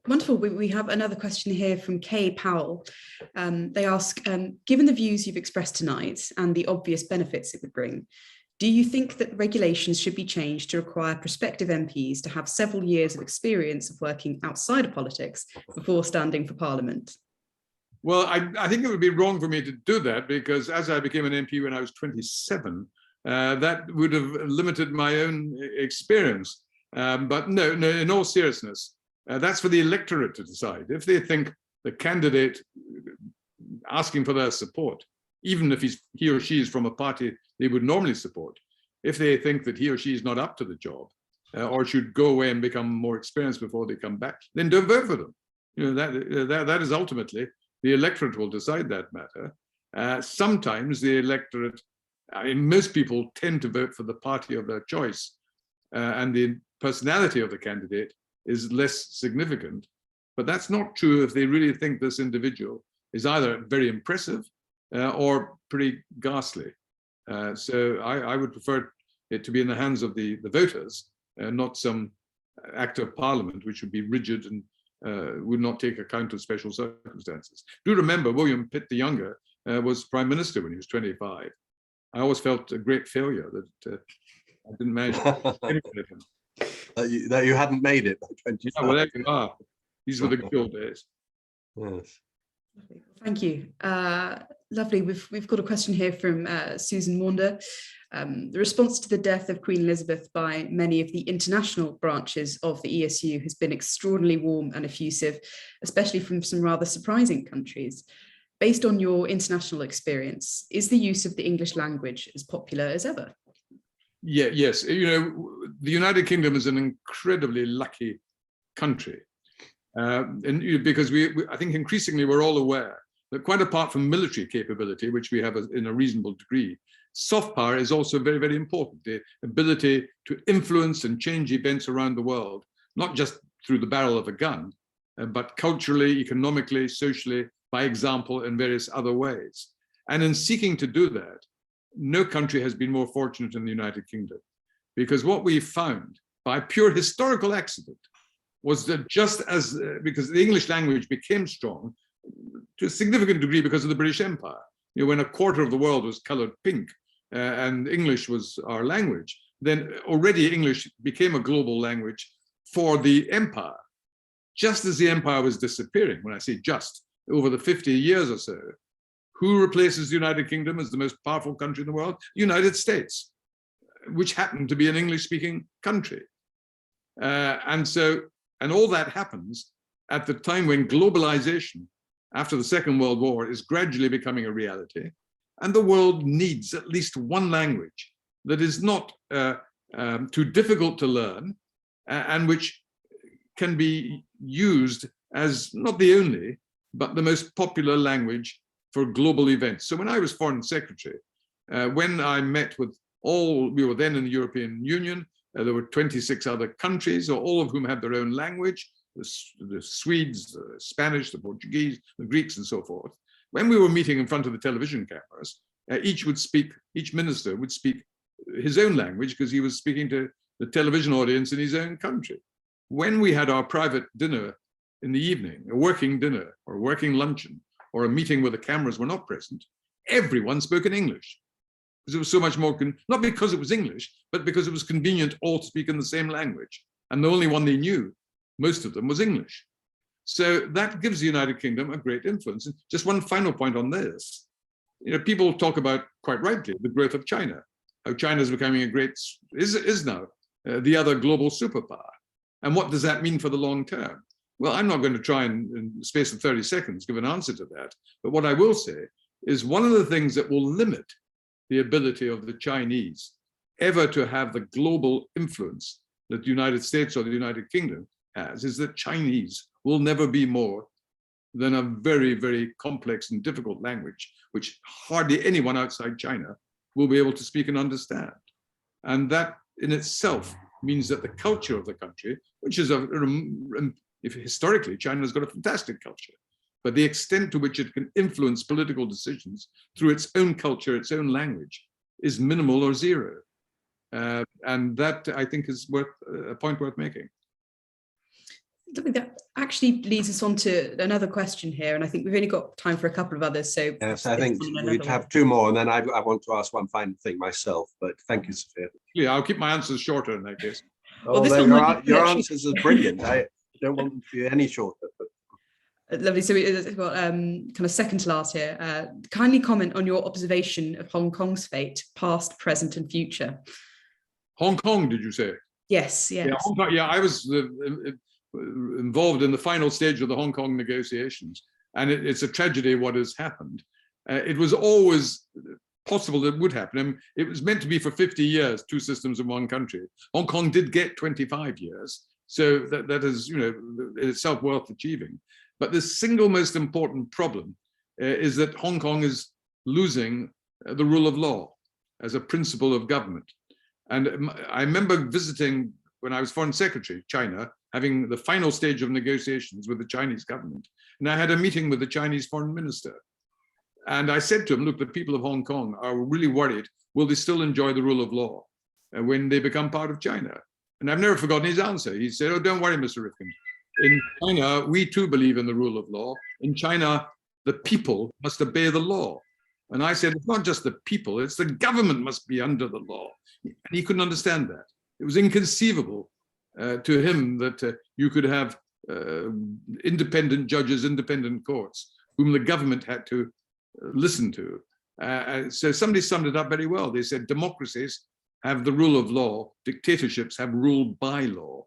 Wonderful. We have another question here from Kay Powell. They ask, given the views you've expressed tonight and the obvious benefits it would bring, do you think that regulations should be changed to require prospective MPs to have several years of experience of working outside of politics before standing for Parliament? Well, I think it would be wrong for me to do that, because as I became an MP when I was 27, that would have limited my own experience. But no, in all seriousness, that's for the electorate to decide. If they think the candidate asking for their support, even if he or she is from a party they would normally support, if they think that he or she is not up to the job, or should go away and become more experienced before they come back, then don't vote for them. You know, that is ultimately, the electorate will decide that matter. Sometimes the electorate, most people tend to vote for the party of their choice, and the personality of the candidate is less significant. But that's not true if they really think this individual is either very impressive or pretty ghastly. So I would prefer it to be in the hands of the voters, not some act of parliament which would be rigid and would not take account of special circumstances. Do remember, William Pitt the Younger was Prime Minister when he was 25. I always felt a great failure that I didn't manage to manipulate him. That you hadn't made it by 25. Yeah, well, there you are. These were the good old days. Yes. Thank you. Lovely. We've got a question here from Susan Maunder. The response to the death of Queen Elizabeth by many of the international branches of the ESU has been extraordinarily warm and effusive, especially from some rather surprising countries. Based on your international experience, is the use of the English language as popular as ever? Yeah, yes. You know, the United Kingdom is an incredibly lucky country. And because I think increasingly we're all aware that quite apart from military capability, which we have in a reasonable degree, soft power is also very, very important. The ability to influence and change events around the world, not just through the barrel of a gun, but culturally, economically, socially, by example, in various other ways. And in seeking to do that, no country has been more fortunate than the United Kingdom, because what we found by pure historical accident was that just as, because the English language became strong to a significant degree because of the British Empire. You know, when a quarter of the world was colored pink and English was our language, then already English became a global language for the empire. Just as the empire was disappearing, when I say just, over the 50 years or so, who replaces the United Kingdom as the most powerful country in the world? The United States, which happened to be an English-speaking country. And all that happens at the time when globalization, after the Second World War, is gradually becoming a reality. And the world needs at least one language that is not too difficult to learn and which can be used as not the only, but the most popular language for global events. So when I was Foreign Secretary, when I met with we were then in the European Union, there were 26 other countries, all of whom had their own language, the Swedes, the Spanish, the Portuguese, the Greeks, and so forth. When we were meeting in front of the television cameras, each minister would speak his own language because he was speaking to the television audience in his own country. When we had our private dinner in the evening, a working dinner or a working luncheon, or a meeting where the cameras were not present, everyone spoke in English. Because it was so much more, not because it was English, but because it was convenient all to speak in the same language. And the only one they knew, most of them, was English. So that gives the United Kingdom a great influence. And just one final point on this. You know, people talk about, quite rightly, the growth of China, how China is becoming is now the other global superpower. And what does that mean for the long term? Well, I'm not going to try and, in the space of 30 seconds, give an answer to that. But what I will say is one of the things that will limit the ability of the Chinese ever to have the global influence that the United States or the United Kingdom has is that Chinese will never be more than a very, very complex and difficult language, which hardly anyone outside China will be able to speak and understand. And that in itself means that the culture of the country, which is historically, China's got a fantastic culture, but the extent to which it can influence political decisions through its own culture, its own language, is minimal or zero. And that, I think, is a point worth making. That actually leads us on to another question here, and I think we've only got time for a couple of others. So yes, I think we'd have two more, and then I want to ask one final thing myself. But thank you, Sophia. Yeah, I'll keep my answers shorter in that case. Well, your answers are brilliant. I don't want them to be any shorter. But... Lovely. So we've got kind of second to last here. Kindly comment on your observation of Hong Kong's fate, past, present, and future. Hong Kong, did you say? Yes. Yes. Yeah, Hong Kong, yeah, I was involved in the final stage of the Hong Kong negotiations, and it's a tragedy what has happened. It was always possible that it would happen. I mean, it was meant to be for 50 years, two systems in one country. Hong Kong did get 25 years, so that is, you know, in itself worth achieving. But the single most important problem is that Hong Kong is losing the rule of law as a principle of government. And I remember visiting, when I was Foreign Secretary, China, having the final stage of negotiations with the Chinese government. And I had a meeting with the Chinese foreign minister. And I said to him, look, the people of Hong Kong are really worried, will they still enjoy the rule of law when they become part of China? And I've never forgotten his answer. He said, oh, don't worry, Mr. Rifkind. In China, we too believe in the rule of law. In China, the people must obey the law. And I said, it's not just the people, it's the government must be under the law. And he couldn't understand that. It was inconceivable to him that you could have independent judges, independent courts, whom the government had to listen to. So somebody summed it up very well. They said, democracies have the rule of law, dictatorships have rule by law.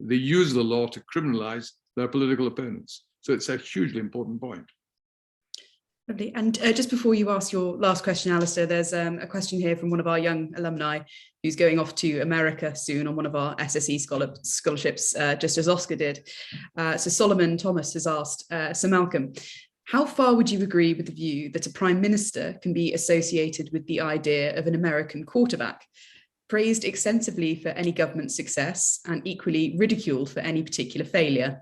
They use the law to criminalize their political opponents. So it's a hugely important point. Lovely. And just before you ask your last question, Alastair, there's a question here from one of our young alumni who's going off to America soon on one of our SSE scholarships, just as Oscar did. So Solomon Thomas has asked, Sir Malcolm, how far would you agree with the view that a prime minister can be associated with the idea of an American quarterback, praised extensively for any government success and equally ridiculed for any particular failure?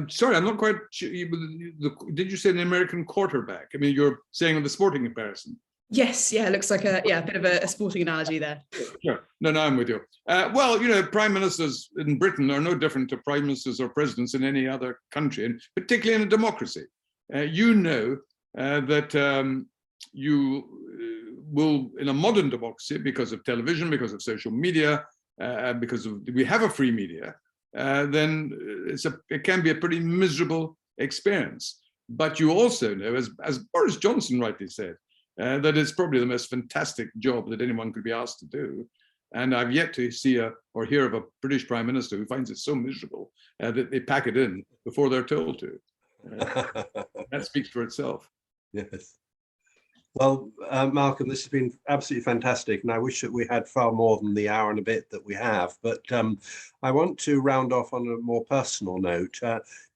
Sorry, I'm not quite sure. Did you say an American quarterback? I mean, you're saying on the sporting comparison. Yes, yeah, it looks like a bit of a sporting analogy there. Sure. No, I'm with you. Well, you know, prime ministers in Britain are no different to prime ministers or presidents in any other country, and particularly in a democracy. You know that you will, in a modern democracy, because of television, because of social media, because we have a free media, then it can be a pretty miserable experience. But you also know, as Boris Johnson rightly said, that it's probably the most fantastic job that anyone could be asked to do. And I've yet to see or hear of a British Prime Minister who finds it so miserable that they pack it in before they're told to. That speaks for itself. Yes. Well, Malcolm, this has been absolutely fantastic, and I wish that we had far more than the hour and a bit that we have. But I want to round off on a more personal note.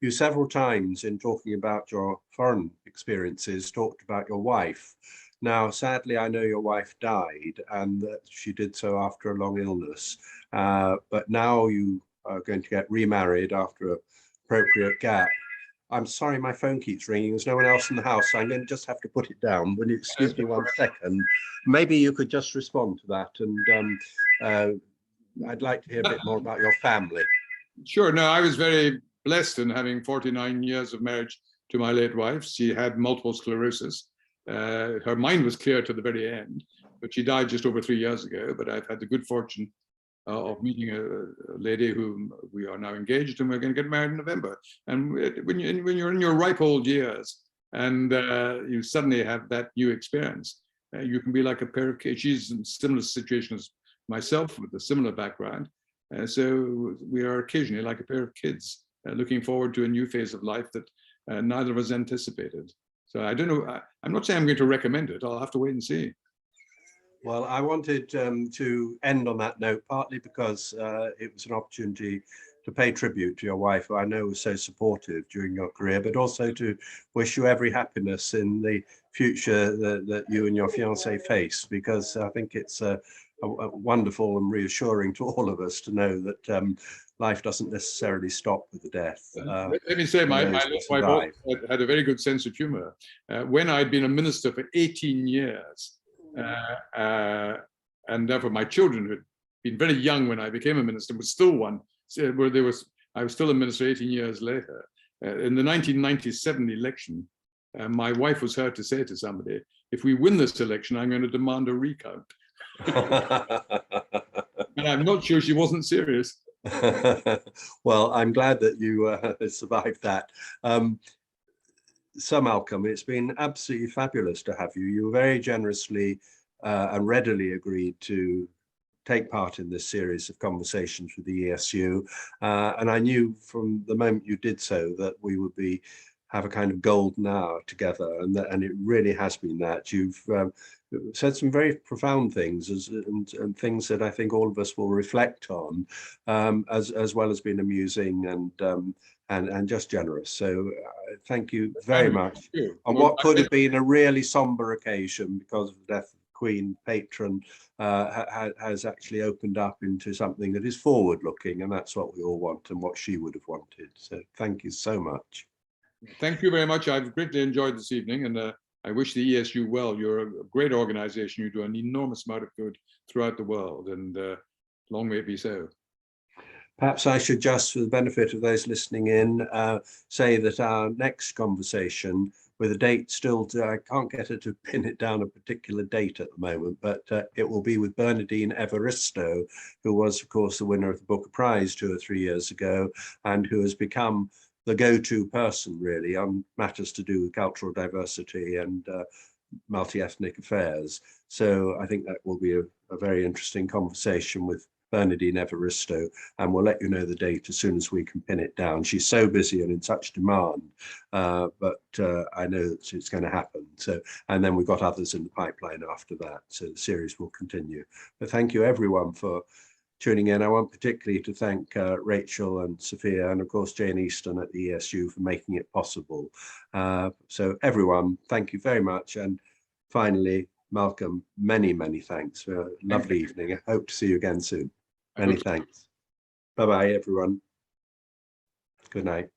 You several times in talking about your foreign experiences talked about your wife. Now, sadly, I know your wife died, and that she did so after a long illness. But now you are going to get remarried after an appropriate gap. I'm sorry, my phone keeps ringing. There's no one else in the house, so I'm going to just have to put it down. Will you excuse me 1 second? Maybe you could just respond to that. And I'd like to hear a bit more about your family. Sure. No, I was very blessed in having 49 years of marriage to my late wife. She had multiple sclerosis. Her mind was clear to the very end, but she died just over 3 years ago. But I've had the good fortune of meeting a lady whom we are now engaged, and we're going to get married in November. And when you're in your ripe old years and you suddenly have that new experience, you can be like a pair of kids. She's in a similar situation as myself with a similar background. So we are occasionally like a pair of kids looking forward to a new phase of life that neither of us anticipated. So I don't know, I'm not saying I'm going to recommend it. I'll have to wait and see. Well, I wanted to end on that note, partly because it was an opportunity to pay tribute to your wife, who I know was so supportive during your career, but also to wish you every happiness in the future that you and your fiancée face, because I think it's a wonderful and reassuring to all of us to know that life doesn't necessarily stop with the death. Let me say, my wife had a very good sense of humor. When I'd been a minister for 18 years, and therefore my children had been very young when I became a minister, was still one, where I was still a minister 18 years later. In the 1997 election, my wife was heard to say to somebody, if we win this election, I'm going to demand a recount. And I'm not sure she wasn't serious. Well, I'm glad that you survived that. Sir Malcolm, it's been absolutely fabulous to have you. You very generously and readily agreed to take part in this series of conversations with the ESU. And I knew from the moment you did so that we would have a kind of golden hour together, and it really has been that. You've said some very profound things and things that I think all of us will reflect on, as well as being amusing and just generous. So thank you very much on what could have been a really somber occasion because of the death of the Queen patron. Has actually opened up into something that is forward looking, and that's what we all want and what she would have wanted. So thank you so much. Thank you very much. I've greatly enjoyed this evening, and I wish the ESU well. You're a great organization. You do an enormous amount of good throughout the world, and long may it be so. Perhaps I should just, for the benefit of those listening in, say that our next conversation, with a date still I can't get her to pin it down a particular date at the moment, but it will be with Bernardine Evaristo, who was, of course, the winner of the Booker Prize 2 or 3 years ago, and who has become the go-to person, really, on matters to do with cultural diversity and multi-ethnic affairs. So I think that will be a very interesting conversation with Bernardine Evaristo, and we'll let you know the date as soon as we can pin it down. She's so busy and in such demand, but I know that it's going to happen. So, and then we've got others in the pipeline after that, so the series will continue. But thank you everyone for tuning in. I want particularly to thank Rachel and Sophia, and of course Jane Easton at the ESU for making it possible. So everyone, thank you very much. And finally, Malcolm, many, many thanks for a lovely evening. I hope to see you again soon. Many thanks. Bye-bye, everyone. Good night.